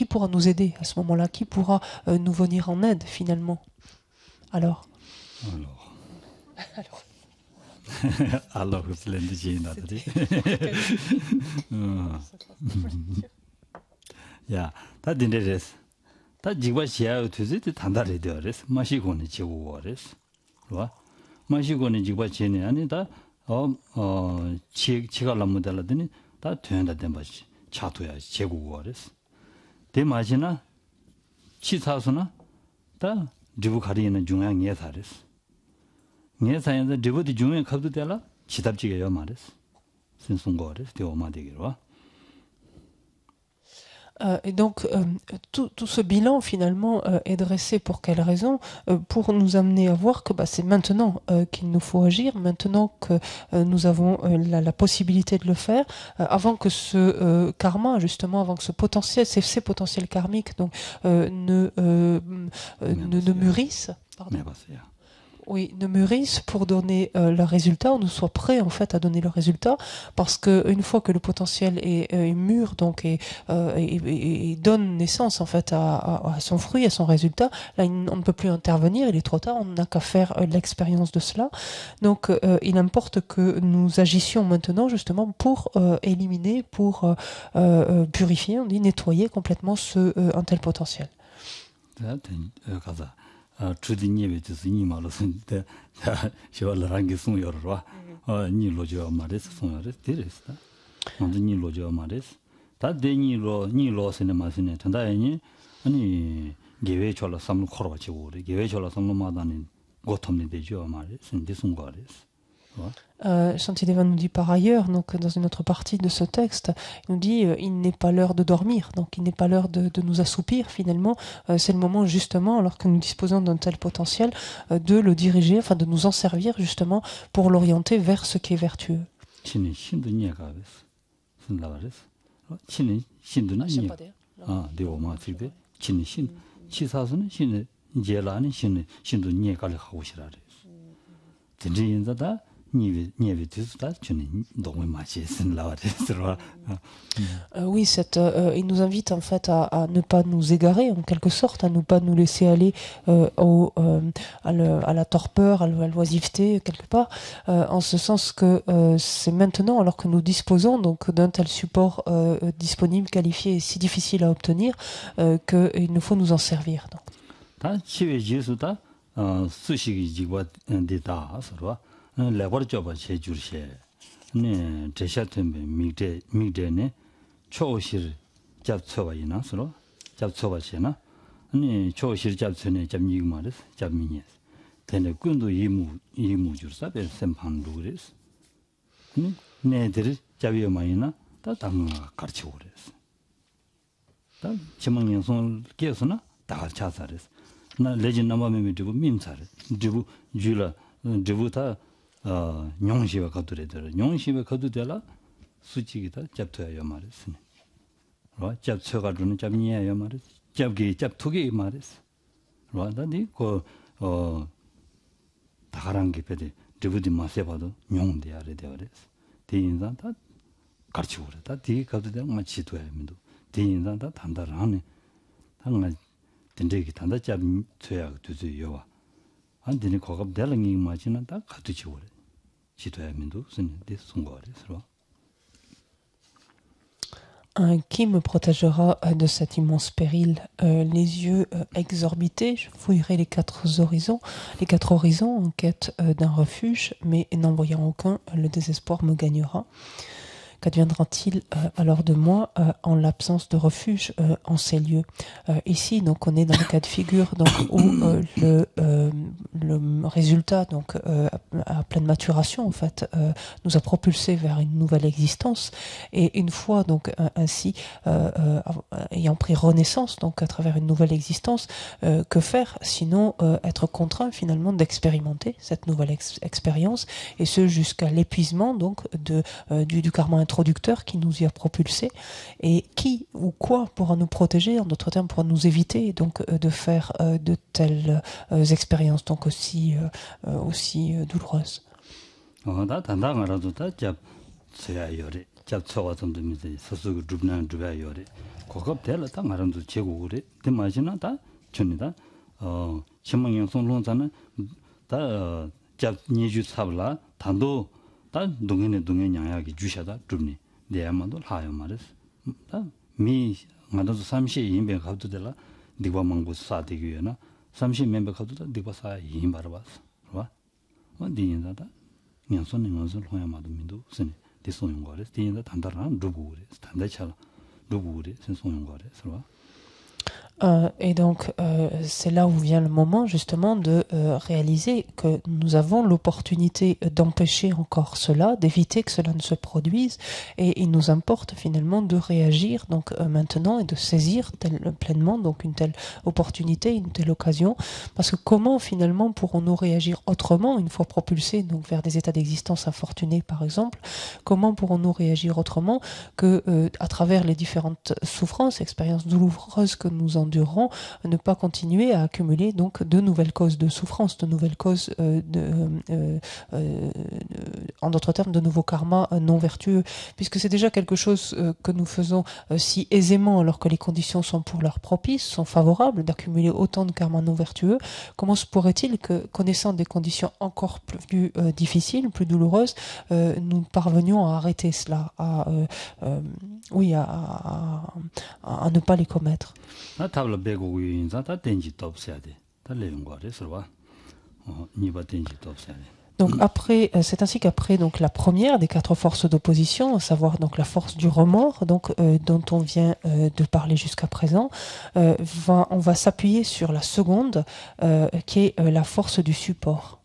pourra nous aider à ce moment-là? Qui pourra nous venir en aide finalement? Alors c'est l'indigène. 야, 다 dinderes. 다 지과 시야에 투지 단달이 되어res. 마시고는 지고ores. 와. 마시고는 지과 지네 아니다. 지가 남무달라더니 다 되는다 된 바지. 차도야 제고ores. 대 마시나 치사수나 다 리부 가리는 중앙 예사res. 예사에서 리부디 중앙 갑도 되라 지답지게요 말res. 신송거res. 되오마되기로. Et donc, tout ce bilan, finalement, est dressé pour quelle raison? Pour nous amener à voir que c'est maintenant qu'il nous faut agir, maintenant que nous avons la possibilité de le faire, avant que ce karma, justement, avant que ce potentiel, ces potentiels karmiques donc, ne mûrissent. Pardon. Oui, ne mûrissent pour donner leur résultat, ou nous soit prêts en fait à donner leur résultat, parce que une fois que le potentiel est mûr, donc et donne naissance en fait à son fruit, à son résultat, là on ne peut plus intervenir, il est trop tard, on n'a qu'à faire l'expérience de cela. Donc il importe que nous agissions maintenant justement pour éliminer, pour purifier, on dit nettoyer complètement un tel potentiel. 주디 니베스 니마로스인데 저라랑게 송여로 니 로저 마레스 송여레 데레스다 니 로저 마레스 다 데니로 니로스네 마스네 단다니 아니 개회 졸라 삼로 걸어가지 오래 개회 졸라 삼로마다는 고통이 되죠 마레스 인데 송거레스 Shantideva nous dit par ailleurs, donc dans une autre partie de ce texte, il nous dit il n'est pas l'heure de dormir, donc il n'est pas l'heure de nous assoupir finalement, c'est le moment justement, alors que nous disposons d'un tel potentiel, de le diriger, enfin de nous en servir justement pour l'orienter vers ce qui est vertueux. Oui, il nous invite en fait à ne pas nous égarer en quelque sorte, à ne pas nous laisser aller à la torpeur, à l'oisiveté quelque part, en ce sens que c'est maintenant, alors que nous disposons donc d'un tel support disponible, qualifié et si difficile à obtenir, qu'il nous faut nous en servir. 레버저바 제주르셰 네 제샤템베 미데네 초실 잡초바이나 서로 잡초바시나 아니 초실 잡초네 잡니그마르스 잡미니스 데네 군도 이무주르사베 셈판루레스 네들 잡이마이나 다 당가 가르치오레스 다 지망연송 계속나 다 차사레스 나 레진 남아메미 두부 민사레 두부 줄라 두부타 뇽시가 가도래들 뇽시가 가도되라 수직이다 잡토야 말했으니 잡초가 주는 잡니야 말했 잡기 잡투기 말했어 와다니 다가란 게 배대 두부디 맛에 봐도 뇽돼야 되어랬어 대인산 다 같이 오래다 뒤 가도되 같이 둬야 민도 대인산 다 단단하네 당가 된대기 단다 잡초야 두지요와 안되니 거갑 대랑이 맞이는 다 가두지 오래 Qui me protégera de cet immense péril? Les yeux exorbités, je fouillerai les quatre horizons en quête d'un refuge, mais n'en voyant aucun, le désespoir me gagnera. Qu'adviendra-t-il alors de moi en l'absence de refuge en ces lieux? Ici, donc, on est dans le cas de figure donc, où le résultat, donc, à pleine maturation, en fait, nous a propulsés vers une nouvelle existence. Et une fois, donc, ainsi, ayant pris renaissance, donc, à travers une nouvelle existence, que faire sinon être contraint, finalement, d'expérimenter cette nouvelle expérience, et ce jusqu'à l'épuisement, donc, du karma introducteur qui nous y a propulsés, et qui ou quoi pourra nous protéger, en d'autres termes pourra nous éviter donc de faire de telles expériences donc aussi douloureuses. 다 동행에 양약이 주셔다 줍니 내야만도 하여 말했어 다미 만도 32명 가도 되라 네가 망고 사대기에나 30명 가도 돼 네가 사 이인 바로 봤어 봐 어디인다다 년선은 것을 호야마도 민도 선이 대소용 거래 대인다 단단한 누구래 단단차 누구래 선소용 거래 서로 Et donc, c'est là où vient le moment justement de réaliser que nous avons l'opportunité d'empêcher encore cela, d'éviter que cela ne se produise, et il nous importe finalement de réagir donc maintenant et de saisir pleinement donc une telle opportunité, une telle occasion, parce que comment finalement pourrons-nous réagir autrement une fois propulsés donc vers des états d'existence infortunés par exemple? Comment pourrons-nous réagir autrement que à travers les différentes souffrances, expériences douloureuses que nous endurons, ne pas continuer à accumuler donc de nouvelles causes de souffrance, de nouvelles causes en d'autres termes de nouveaux karmas non vertueux, puisque c'est déjà quelque chose que nous faisons si aisément alors que les conditions sont pour leur propice, sont favorables d'accumuler autant de karmas non vertueux. Comment se pourrait-il que, connaissant des conditions encore plus difficiles, plus douloureuses, nous parvenions à arrêter cela, à ne pas les commettre? Donc après, c'est ainsi qu'après donc la première des 4 forces d'opposition, à savoir donc la force du remords, donc dont on vient de parler jusqu'à présent, on va s'appuyer sur la seconde, qui est la force du support.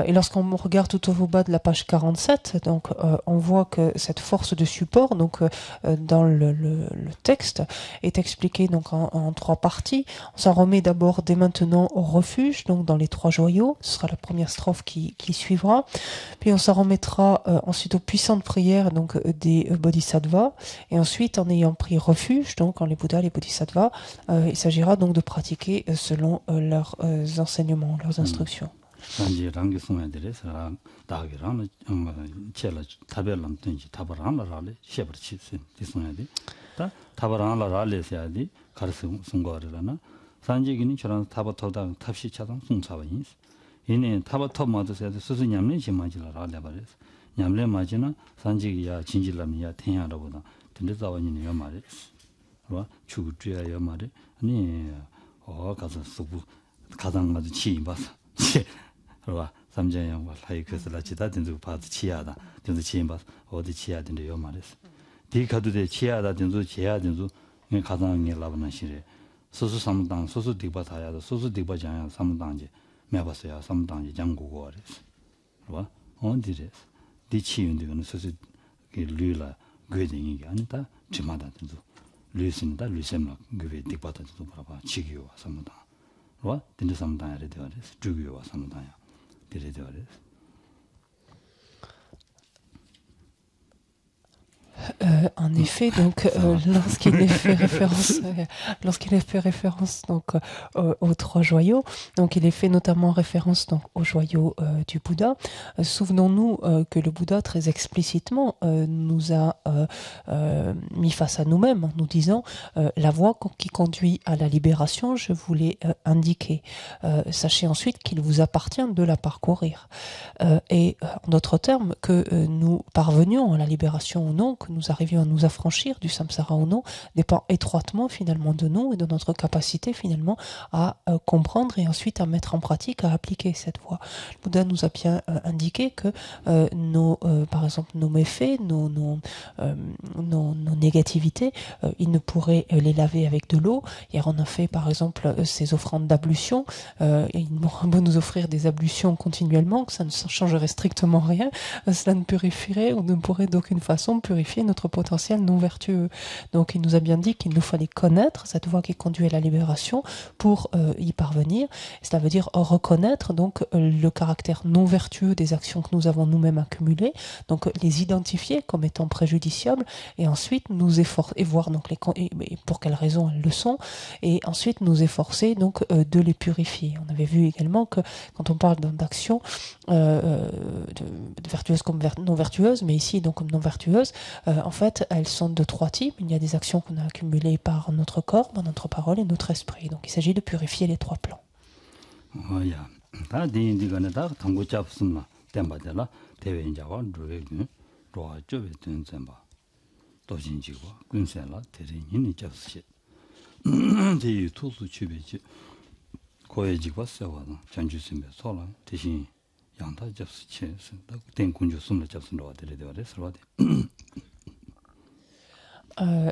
Et lorsqu'on regarde tout au bas de la page 47, donc on voit que cette force de support, donc dans le texte, est expliquée donc en 3 parties. On s'en remet d'abord dès maintenant au refuge, donc dans les 3 joyaux. Ce sera la première strophe qui suivra. Puis on s'en remettra ensuite aux puissantes prières donc des bodhisattvas. Et ensuite, en ayant pris refuge, donc en les Bouddhas, les bodhisattvas, il s'agira donc de pratiquer selon leurs enseignements, leurs instructions. En effet, donc lorsqu'il est fait référence donc aux 3 joyaux, donc il est fait notamment référence donc aux joyaux du Bouddha. Souvenons-nous que le Bouddha très explicitement nous a mis face à nous-mêmes en nous disant la voie qui conduit à la libération, je vous l'ai indiqué. Sachez ensuite qu'il vous appartient de la parcourir. Et en d'autres termes, que nous parvenions à la libération ou non, que nous arrivions à nous affranchir du samsara ou non, dépend étroitement finalement de nous et de notre capacité finalement à comprendre et ensuite à mettre en pratique, à appliquer cette voie. Le Bouddha nous a bien indiqué que par exemple nos méfaits, nos négativités, il ne pourrait les laver avec de l'eau. Hier on a fait par exemple ces offrandes d'ablution, et il m'aura beau nous offrir des ablutions continuellement, que ça ne changerait strictement rien, cela ne purifierait ou ne pourrait d'aucune façon purifier notre potentiel non vertueux. Donc il nous a bien dit qu'il nous fallait connaître cette voie qui conduit à la libération pour y parvenir. Cela veut dire reconnaître donc le caractère non vertueux des actions que nous avons nous-mêmes accumulées, donc les identifier comme étant préjudiciables et ensuite nous efforcer et voir donc pour quelles raisons elles le sont, et ensuite nous efforcer donc de les purifier. On avait vu également que quand on parle d'actions vertueuses comme non vertueuses, mais ici donc comme non vertueuses, en fait elles sont de 3 types. Il y a des actions qu'on a accumulées par notre corps, par notre parole et notre esprit. Donc il s'agit de purifier les 3 plans.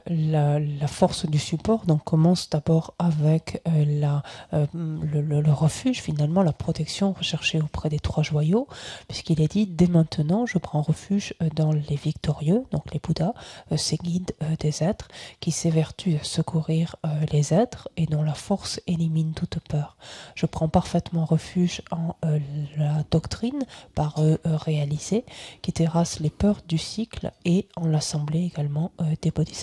La force du support donc commence d'abord avec le refuge, finalement la protection recherchée auprès des 3 joyaux, puisqu'il est dit dès maintenant je prends refuge dans les victorieux, donc les Bouddhas, ces guides des êtres qui s'évertuent à secourir les êtres et dont la force élimine toute peur. Je prends parfaitement refuge en la doctrine par eux réalisée qui terrasse les peurs du cycle et en l'assemblée également des bodhisattvas.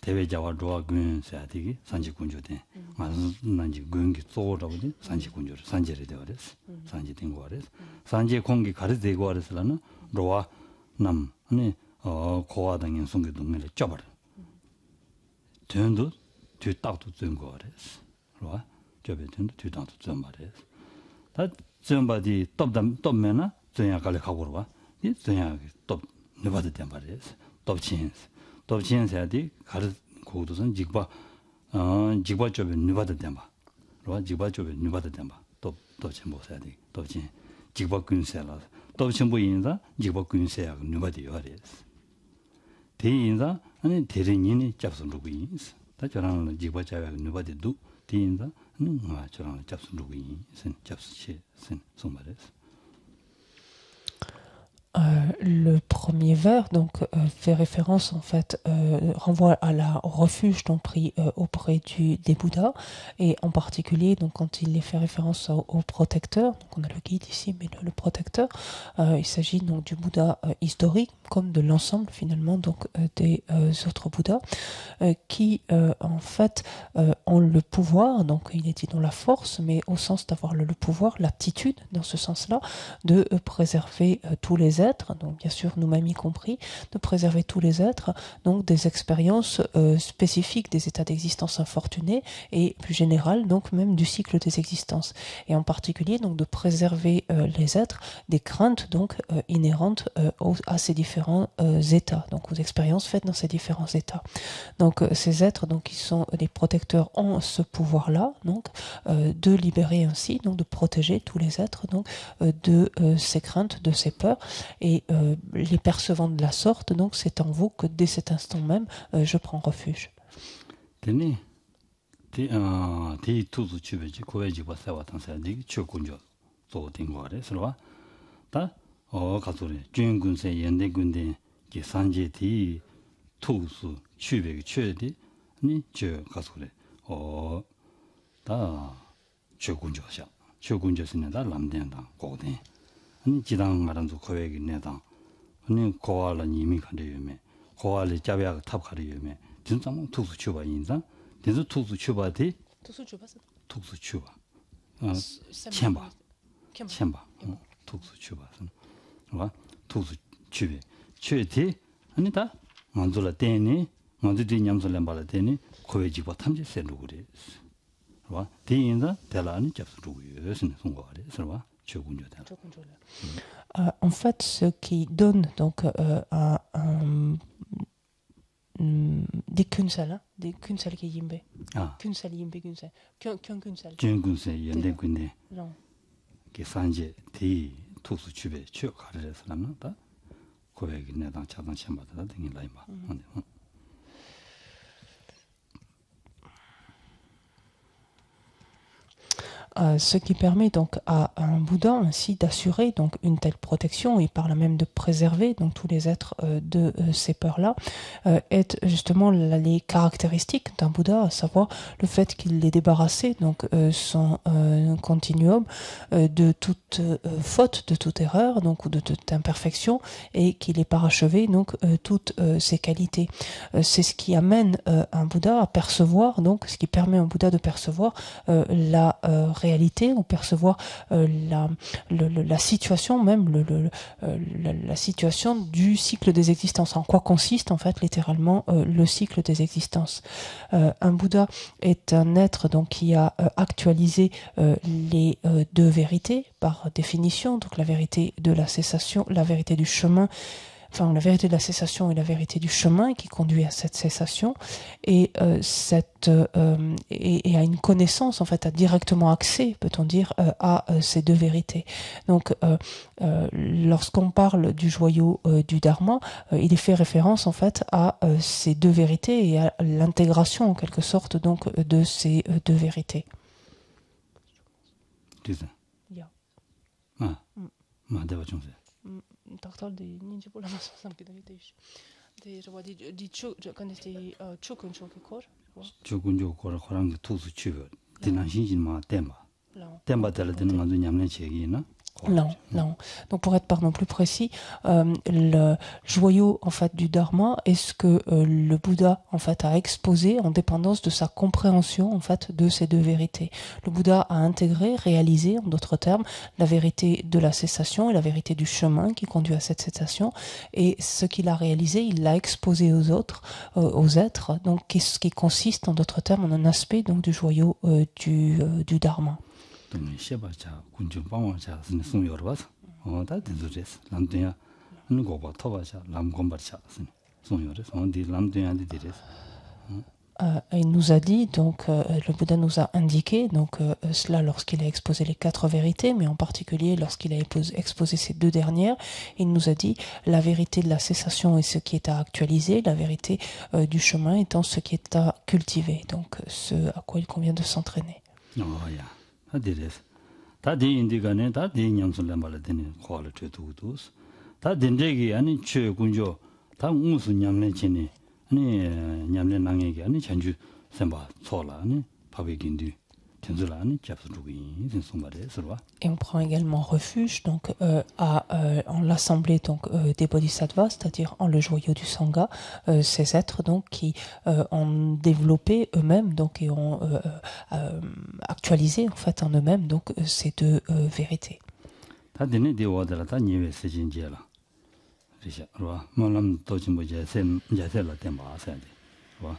대외 자와 로아 군 세아디기 산지 군주된 난지 군기 쏘라고지 산지 군주를 산지를 되어랬어 산지 된 거래서 산지 공기 가르되고 그래서는 로아 남 아니 고아 등의 송기 동네를 쪄버려 된도 뒤딱도 된 거래서 로아 저배 된도 뒤딱도 좀 말해서 다 전바디 톱면은 전야 갈래 가고 봐. 이 전야 톱 내봐도 된 말이에요. 톱친세야디 가르 고도선 직바 직바 쪽에 내봐도 된 봐. 로아 직바 쪽에 내봐도 된 봐. 톱친 보셔야 돼. 톱친 직바 군세라. 톱친 보인다. 직바 군세야 내봐도 요래요. 대인다 아니 대인이 잡선 누구 있어. 다 저랑 직바 자가 내봐도 대인다 아니 저랑 잡선 누구 있어. 잡수치 son malaise. Le premier vers donc fait référence en fait renvoie au refuge donc pris auprès des Bouddhas et en particulier donc quand il fait référence au protecteur, donc on a le guide ici mais le protecteur, il s'agit donc du Bouddha historique comme de l'ensemble finalement donc des autres Bouddhas qui en fait ont le pouvoir, donc il est dit dans la force mais au sens d'avoir le pouvoir, l'aptitude dans ce sens-là de préserver tous les êtres, donc bien sûr nous-mêmes y compris, de préserver tous les êtres, donc des expériences spécifiques des états d'existence infortunés et plus générales donc même du cycle des existences, et en particulier donc de préserver les êtres des craintes donc inhérentes à ces différents états, donc aux expériences faites dans ces différents états. Donc ces êtres donc qui sont des protecteurs ont ce pouvoir-là donc de libérer ainsi, donc de protéger tous les êtres donc de ces craintes, de ces peurs. Et les percevant de la sorte, donc c'est en vous que dès cet instant même, je prends refuge. 지당 말한도 거액이 내당 아니 고알라 님이 간대요매 고알이 잡야 탑 가려요매 진짜 뭐 투수 쳐봐 인자 대서 투수 쳐봐대 투수 쳐봐 챈바 투수 쳐봐 와 투수 쳐베 쳐대 아니다 만들라 때니 만들디 냠설람 발라 때니 거액이 봐 탐지 세로 그래 와 대인자 대라니 잡수고요 송거래 설마. En fait, ce qui donne donc des kunsal, des kunsal qui yimbe, kunsal yimbe kunsal, kyun kunsal. Kyun kunsal yende kunde. Ki sanje ti tuksu chube chyo karere salama da koyegi nedang chadang chambada da dingi laima. Ce qui permet donc à un Bouddha ainsi d'assurer donc une telle protection et par là même de préserver donc tous les êtres de ces peurs-là est justement les caractéristiques d'un Bouddha, à savoir le fait qu'il est débarrassé donc son continuum de toute faute, de toute erreur donc ou de toute imperfection et qu'il est parachevé donc toutes ses qualités. C'est ce qui amène un Bouddha à percevoir donc ce qui permet à un Bouddha de percevoir la réalité ou percevoir la situation même la situation du cycle des existences, en quoi consiste en fait littéralement le cycle des existences. Un Bouddha est un être donc qui a actualisé les deux vérités par définition, donc la vérité de la cessation, la vérité du chemin, enfin la vérité de la cessation et la vérité du chemin qui conduit à cette cessation, et et à une connaissance en fait, à directement accès, peut-on dire, à ces deux vérités. Donc lorsqu'on parle du joyau du Dharma, il est fait référence en fait à ces deux vérités et à l'intégration en quelque sorte donc de ces deux vérités. Taktal di ninja bola masam kita itu. Di coba di kan di chukun chukor. Chukun chukor orang tu su chube. Di nasi jin ma temba. Temba tela di ngan tu nyamne chegi na. Non, non. Donc pour être pardon plus précis, le joyau en fait du Dharma est ce que le Bouddha en fait a exposé en dépendance de sa compréhension en fait de ces deux vérités. Le Bouddha a intégré, réalisé en d'autres termes la vérité de la cessation et la vérité du chemin qui conduit à cette cessation, et ce qu'il a réalisé, il l'a exposé aux autres, aux êtres, donc ce qui consiste en d'autres termes en un aspect donc du joyau du Dharma. 동네 셰바자 군중 방황자 스네 송여르바스 어다 된도레스 람드야 누고바 토바자 람곰바차 스네 송여레스 온디 람드야한테 디레스 Il nous a dit, donc le Bouddha nous a indiqué donc cela lorsqu'il a exposé les 4 vérités, mais en particulier lorsqu'il a exposé ces 2 dernières, il nous a dit la vérité de la cessation est ce qui est à actualiser, la vérité du chemin étant ce qui est à cultiver, donc ce à quoi il convient de s'entraîner. 디레스 다디 인디가네 다디 냠슬람 발데네 코알 트투투스 다 덴제기 아니 최군조 다 무슨 냠네 지니 아니 냠네 낭에게 아니 전주 셈바错了 아니 바베긴디 tenzula 아니 잡수주기 송바레 서와. Et on prend également refuge donc en l'assemblée donc des bodhisattvas, c'est-à-dire en le joyau du sangha, ces êtres donc qui ont développé eux-mêmes donc et ont actualisé en fait en eux-mêmes donc ces 2 vérités. 다데네 디와달다 니베 세진제라. 그래서 와 몰람 도진보제 셈 야셀라 템바사데. 와.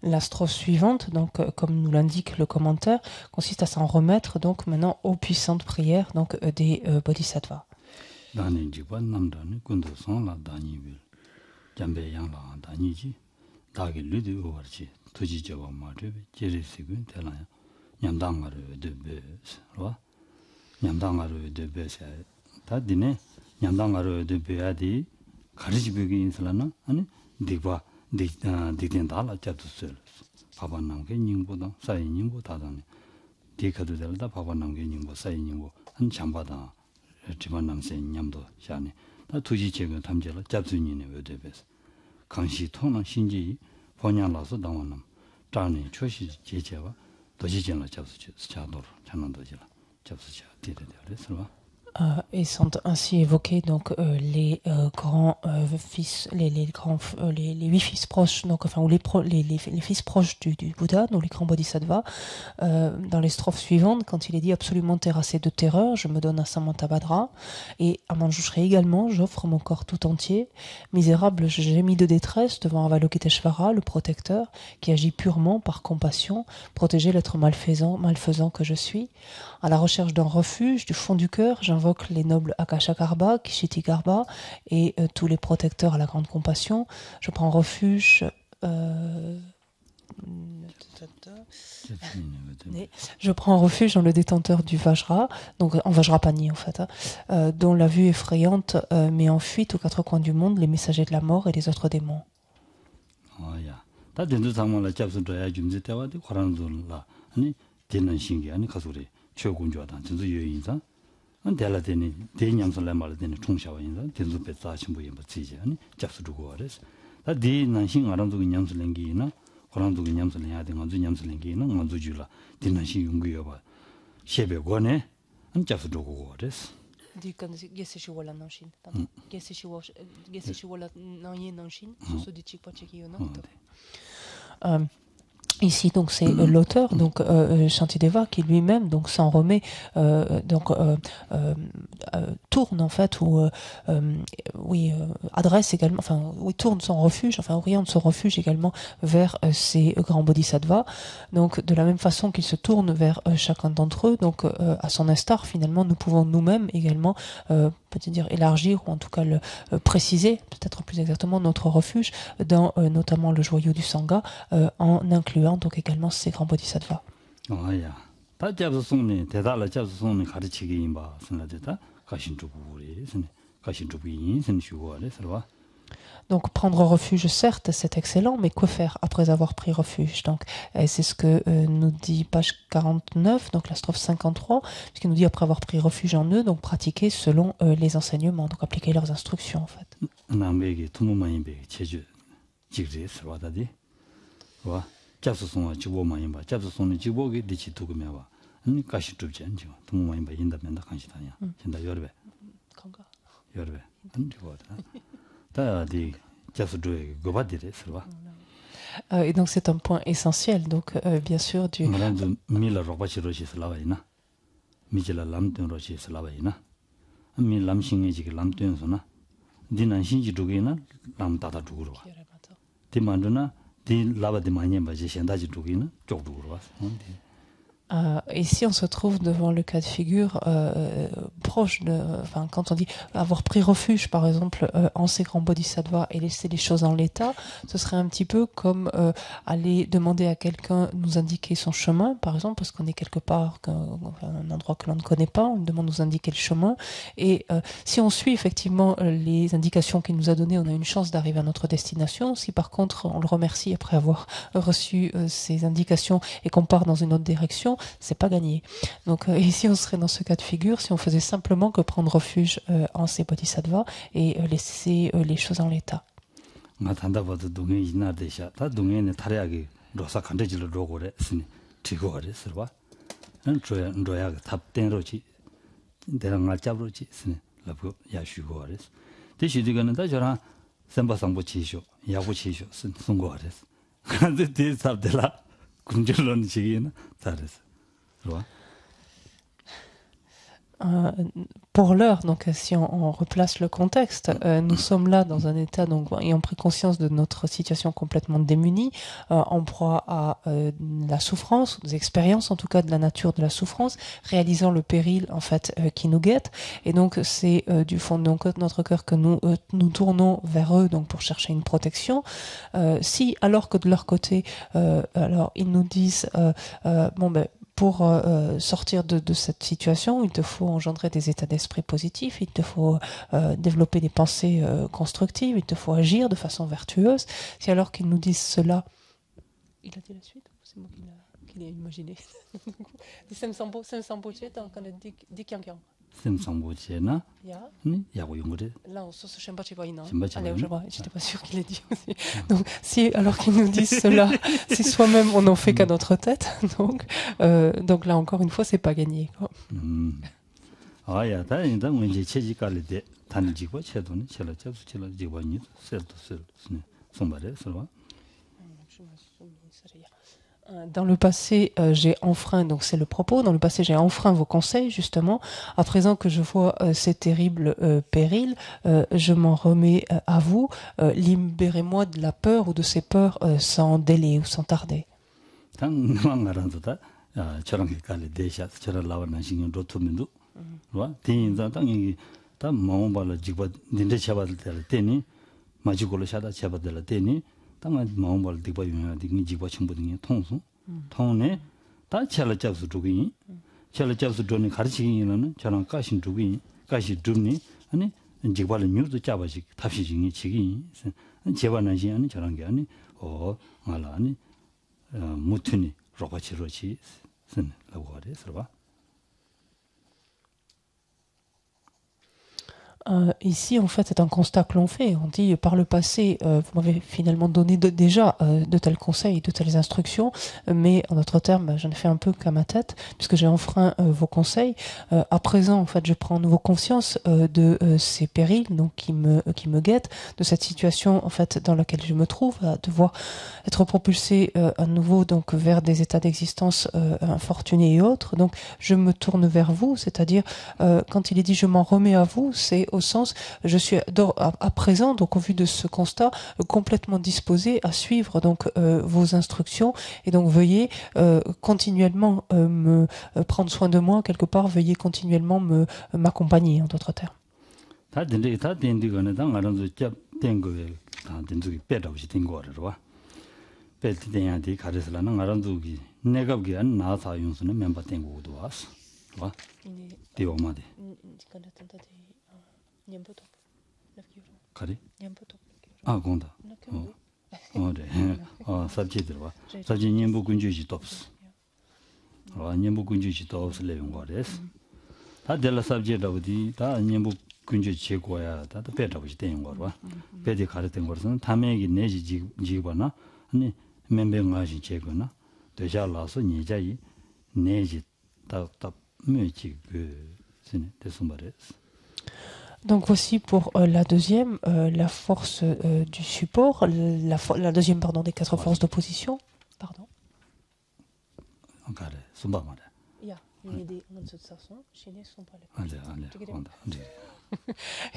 La strophe suivante, donc, comme nous l'indique le commentaire, consiste à s'en remettre donc maintenant aux puissantes prières donc, des bodhisattvas. 디된다라 잡두슬 바바남게 닝보다 사이닝보 다다니 디카도델다 바바남게 닝보 사이닝보 한 잠바다 지반남세 냠도 샤네 다 투지체가 탐제라 잡수니네 외대베스 강시 통나 신지 번양라서 당원남 자네 초시 제제와 도지전라 잡수지 자도로 장난도지라 잡수지 디데데레스와 Et sont ainsi évoqués donc les grands fils, les 8 fils proches, donc enfin ou les fils proches du Bouddha, donc les grands bodhisattvas, dans les strophes suivantes, quand il est dit absolument terrassé de terreur, je me donne à Samantabhadra, et à Manjushri également, j'offre mon corps tout entier, misérable, je gémis de détresse devant Avalokiteshvara, le protecteur, qui agit purement par compassion, protéger l'être malfaisant que je suis. À la recherche d'un refuge du fond du cœur, j'invoque les nobles Akashagarbha, Kshittigarbha et tous les protecteurs à la grande compassion. Je prends refuge dans le détenteur du Vajra, donc en Vajrapani en fait, dont la vue effrayante met en fuite aux 4 coins du monde les messagers de la mort et les autres démons. 최군조다 진짜 여인사 안델라데니 대냠설래 말데니 총샤와인사 진주배사 신부에 버티지 아니 잡수두고 그래서 다디 난신 아람도 냠설랭기나 고란도 냠설랭야 된 건주 냠설랭기나 건주줄라 디난신 용구여 봐 셰베고네 안 잡수두고 그래서 디간 게세시월라 난신 게세시월라 난예 난신 소소디치파치기요나 Ici, donc, c'est l'auteur, donc Shantideva, qui lui-même donc s'en remet, tourne en fait ou adresse également, enfin, tourne son refuge, enfin oriente son refuge également vers ces grands bodhisattvas. Donc, de la même façon qu'il se tourne vers chacun d'entre eux, donc à son instar, finalement, nous pouvons nous-mêmes également peut-être dire élargir ou en tout cas le préciser, peut-être plus exactement notre refuge dans notamment le joyau du sangha en incluant donc également ces grands bodhisattvas. Donc prendre refuge, certes, c'est excellent, mais que faire après avoir pris refuge? Donc c'est ce que nous dit page 49, donc la strophe 53, puisqu'il nous dit après avoir pris refuge en eux, donc pratiquer selon les enseignements, donc appliquer leurs instructions en fait. 아니 가시 줍지 않죠. 동모인 바 인다 맨다 간시다냐. 진짜 열배. 건가? 열배. 안 되거든. 다디 자수도에 고바디레 설바. Et donc c'est un point essentiel, donc bien sûr du. 말한도 밀라 로바치로시 슬라바이나. 미질라 람튼로시 슬라바이나. 미 람싱이 지게 람튼소나. 디난 신지 두게나 람다다 두고로 와. 디만드나 디 라바디 마니에 바지 현다지 두게나 쪽 두고로 와. Ici, on se trouve devant le cas de figure proche de, enfin, quand on dit avoir pris refuge, par exemple, en ces grands bodhisattvas et laisser les choses en l'état, ce serait un petit peu comme aller demander à quelqu'un de nous indiquer son chemin, par exemple, parce qu'on est quelque part, un endroit que l'on ne connaît pas, on lui demande de nous indiquer le chemin, et si on suit effectivement les indications qu'il nous a données, on a une chance d'arriver à notre destination. Si par contre on le remercie après avoir reçu ces indications et qu'on part dans une autre direction, c'est pas gagné. Donc ici on serait dans ce cas de figure si on faisait simplement que prendre refuge en ces bodhisattvas et laisser les choses en l'état. Pour l'heure, donc si on replace le contexte, nous sommes là dans un état donc ayant pris conscience de notre situation complètement démunie, en proie à la souffrance, des expériences en tout cas de la nature de la souffrance, réalisant le péril en fait qui nous guette, et donc c'est du fond de notre cœur que nous tournons vers eux donc pour chercher une protection. Si alors que de leur côté, alors ils nous disent pour sortir de cette situation, il te faut engendrer des états d'esprit positifs, il te faut développer des pensées constructives, il te faut agir de façon vertueuse. Si alors qu'ils nous disent cela, il a dit la suite ou c'est moi qui l'ai imaginé? Là, on se j'étais pas sûre qu'il ait dit aussi. Donc, si alors qu'ils nous disent cela, si soi-même on n'en fait qu'à notre tête, donc là encore une fois, c'est pas gagné. Dans le passé, j'ai enfreint, donc c'est le propos, dans le passé j'ai enfreint vos conseils justement. À présent que je vois ces terribles périls, je m'en remets à vous. Libérez-moi de la peur ou de ces peurs sans délai ou sans tarder. 당한 마음을 되고 유명한 딩이 지고 친구들이 통수 통네 다 찰려잡수 두기 찰려잡수 돈이 가르치기는 저랑 가신 두기 가시 dum니 아니 지고를 뉴도 잡아지 답시징이 지기 제반한 시간이 저랑 게 아니 말아니 무튼이 로바치로치 쓴라고 하래서 봐. Ici, en fait, c'est un constat que l'on fait. On dit, par le passé, vous m'avez finalement donné déjà de tels conseils, de telles instructions, mais en d'autres termes, je ne fais un peu qu'à ma tête, puisque j'ai enfreint vos conseils. À présent, en fait, je prends nouveau conscience de ces périls donc, qui me guettent, de cette situation en fait, dans laquelle je me trouve, à devoir être propulsé à nouveau donc, vers des états d'existence infortunés et autres. Donc, je me tourne vers vous, c'est-à-dire, quand il est dit « je m'en remets à vous », c'est au sens, je suis à présent, donc au vu de ce constat, complètement disposé à suivre donc vos instructions et donc veuillez continuellement me prendre soin de moi quelque part, veuillez continuellement m'accompagner en d'autres termes. 가리? 공다. sabji들와 sabji 년부 군주지 톱스. 년부 군주지 톱스 레용 거레스. 다 델라 sabji라고디 다 년부 군주 제고야 다 배다고지 되는 거로. 배디 가르된 거는 담에기 내지 지거나 아니 멤버가지 제거나 되자라서 니자이 내지 Donc voici pour la deuxième, la force du support, la deuxième pardon, des 4 forces d'opposition. Pardon. Ja, jullie die onze station, Chinees sont pas les.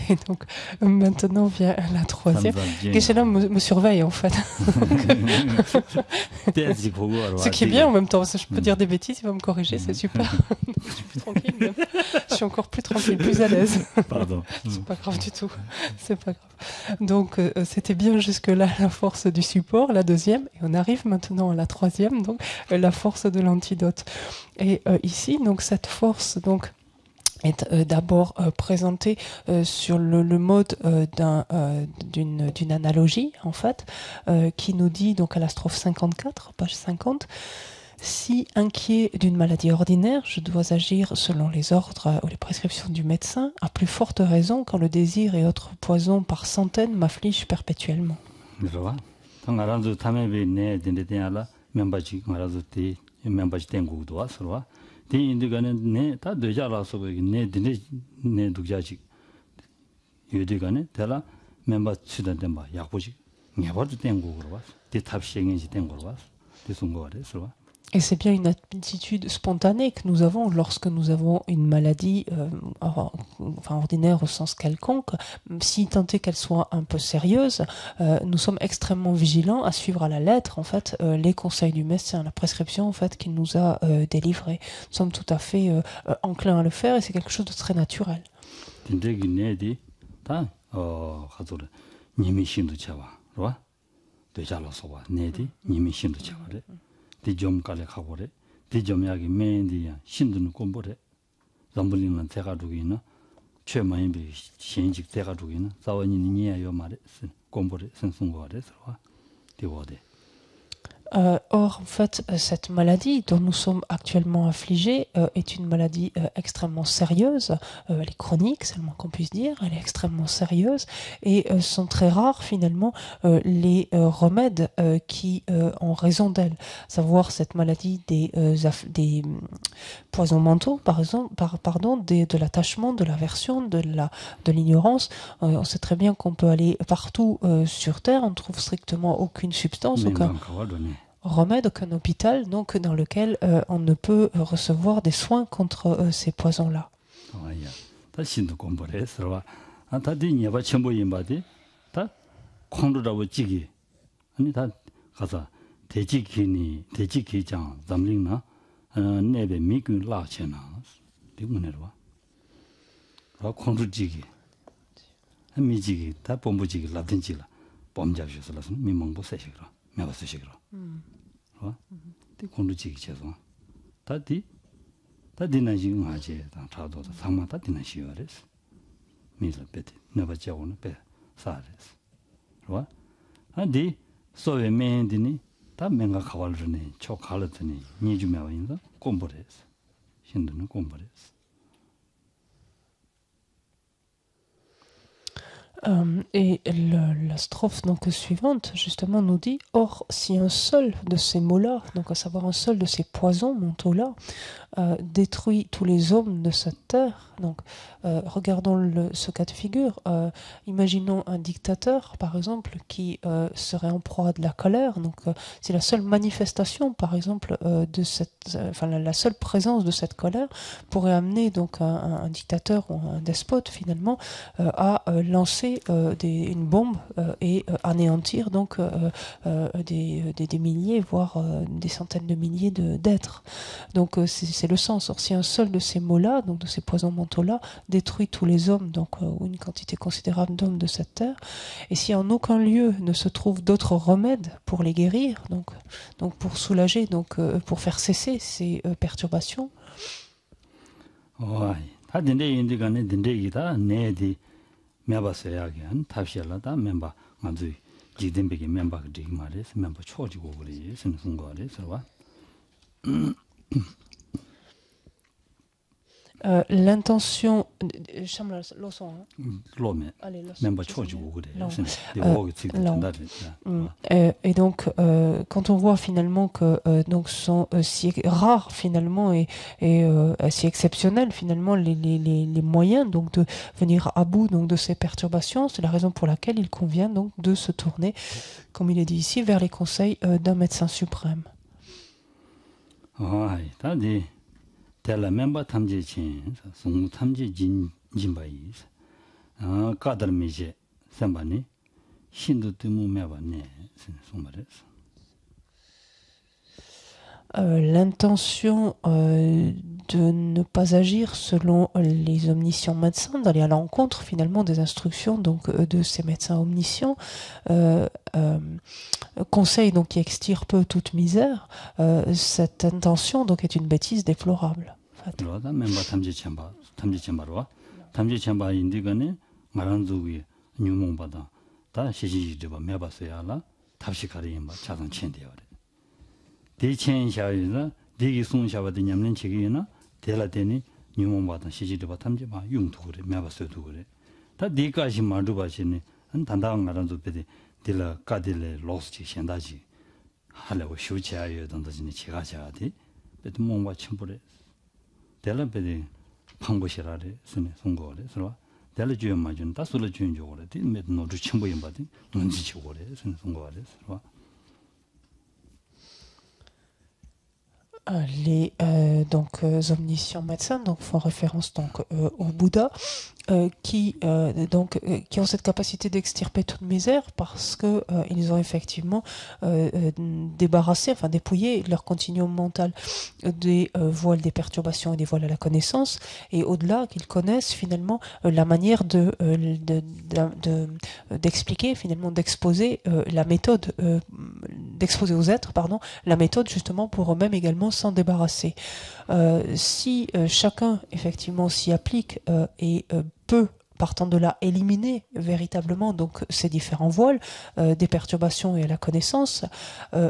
Et donc maintenant vient la troisième. Geshe-la me surveille en fait. Ce qui est bien en même temps, parce que je peux dire des bêtises, il va me corriger, c'est super. Je suis plus tranquille, même. Je suis encore plus tranquille, plus à l'aise. Pardon. C'est pas grave du tout. C'est pas grave. Donc c'était bien jusque-là la force du support, la deuxième, et on arrive maintenant à la troisième, donc la force de l'antidote. Et ici, donc cette force, donc est d'abord présenté sur le mode d'une analogie en fait qui nous dit donc à la strophe 54 page 50: si inquiet d'une maladie ordinaire je dois agir selon les ordres ou les prescriptions du médecin, à plus forte raison quand le désir et autres poisons par centaines m'affligent perpétuellement. 디 인디가는 네다 되자라서 네 독자직 유디가네 대라 멤버 치던데 봐 약보지 녀버도 된 거로 봐. 디 탑시행인지 된 거로 봐. 디 송거래서. Et c'est bien une attitude spontanée que nous avons lorsque nous avons une maladie ordinaire au sens quelconque. Si tant est qu'elle soit un peu sérieuse, nous sommes extrêmement vigilants à suivre à la lettre en fait les conseils du médecin, la prescription en fait qu'il nous a délivrée. Nous sommes tout à fait enclins à le faire et c'est quelque chose de très naturel. 디 좀 깔래 가보래. 디 좀 여기 맨디야 신드는 꼼보래. zambulingan tega dugina che maimbi shenjik tega dugina zawani niya yo mare kombore sensungore swa diwode. Or, en fait, cette maladie dont nous sommes actuellement affligés est une maladie extrêmement sérieuse. Elle est chronique, c'est le moins qu'on puisse dire. Elle est extrêmement sérieuse et sont très rares finalement les remèdes qui ont raison d'elle. Savoir cette maladie des poisons mentaux, par exemple, de l'attachement, de l'aversion, de l'ignorance. On sait très bien qu'on peut aller partout sur Terre, on ne trouve strictement aucune substance, aucun remède, aucun hôpital, donc dans lequel on ne peut recevoir des soins contre ces poisons-là. Et la strophe donc suivante justement nous dit: or si un seul de ces mots-là, donc à savoir un seul de ces poisons mentaux-là, détruit tous les hommes de cette terre. Donc regardons ce cas de figure. Imaginons un dictateur par exemple qui serait en proie de la colère. Donc c'est la seule manifestation par exemple de cette, la seule présence de cette colère pourrait amener donc un dictateur ou un despote finalement à lancer une bombe et anéantir donc des milliers voire des centaines de milliers d'êtres. Donc c'est le sens. Or, si un seul de ces mots-là, donc de ces poisons mentaux-là, détruit tous les hommes, donc ou une quantité considérable d'hommes de cette terre, et si en aucun lieu ne se trouve d'autres remèdes pour les guérir, donc pour soulager, donc pour faire cesser ces perturbations. L'intention et donc quand on voit finalement que donc sont si rares finalement et si exceptionnels finalement les moyens donc de venir à bout donc de ces perturbations, c'est la raison pour laquelle il convient donc de se tourner, comme il est dit ici, vers les conseils d'un médecin suprême. tela member tamje chen sung tamje jinbai kadar meje sambani shindu tumu meba ne sumare. L'intention de ne pas agir selon les omniscients médecins, d'aller à l'encontre finalement des instructions donc de ces médecins omniscients, conseil donc qui extirpe toute misère, cette intention donc est une bêtise déplorable. 대chen 샤이나 대기 송샤바데 냠는 책이나 대라데니 뉴몬바다 시지르바 탐제바 용토그레 매바서도 그래 다 네가시 마두바시니 한 단다한 가란도 베데 딜라 까딜레 로스치 현다지 하려고 쇼치아여 던더지니 제가자디 베드 몽바 침불에 대라 베데 방고시라레 스네 송고레 서로 대라 주연 마준 다술을 주연 조고레 디메드 노주 침보연 바디 논지 조고레 스네 송고레 서로 les donc omniscients médecins donc font référence donc au Bouddha qui ont cette capacité d'extirper toute misère parce que ils ont effectivement débarrassé, enfin dépouillé leur continuum mental des voiles des perturbations et des voiles à la connaissance, et au-delà qu'ils connaissent finalement la manière d'expliquer finalement, d'exposer la méthode d'exposer aux êtres la méthode justement pour eux-mêmes également s'en débarrasser. Si chacun effectivement s'y applique et peut partant de là éliminer véritablement donc ces différents voiles des perturbations et à la connaissance,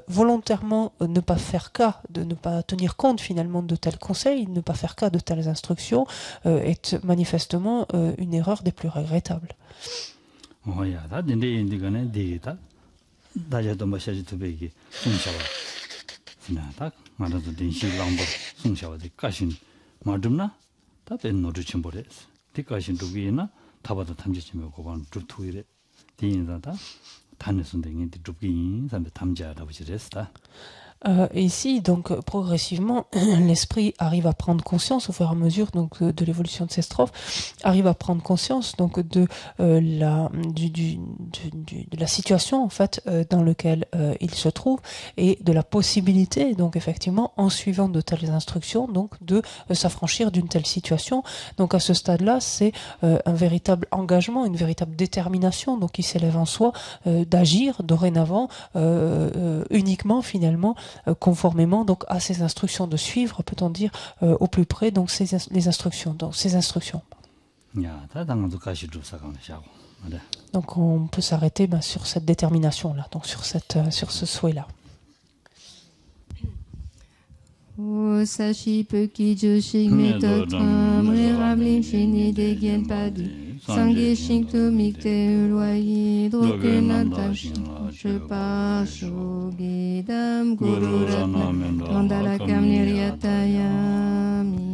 volontairement ne pas faire cas, de ne pas tenir compte finalement de tels conseils, ne pas faire cas de telles instructions est manifestement une erreur des plus regrettables. 타바도 탐지침에 고반 줍투이레 디인다다 단에선데 인디 줍긴 산데 탐지하다 보시랬다. Ici, donc, progressivement, l'esprit arrive à prendre conscience, au fur et à mesure donc, de l'évolution de ces strophes, arrive à prendre conscience donc, de la situation en fait, dans laquelle il se trouve et de la possibilité, donc effectivement, en suivant de telles instructions, donc, de s'affranchir d'une telle situation. Donc à ce stade-là, c'est un véritable engagement, une véritable détermination donc, qui s'élève en soi d'agir dorénavant uniquement finalement conformément donc à ces instructions, de suivre, peut-on dire, au plus près donc les instructions, donc ces instructions. Donc on peut s'arrêter sur cette détermination là, donc sur ce souhait là. Sashi Peki Joshik Metotram Ramlin Chini de Gien Padi Sangi Shingtu Mikte Uloyi Drokenatam Shepa Shogidam Guru Ratna Mandala Kamniriatayami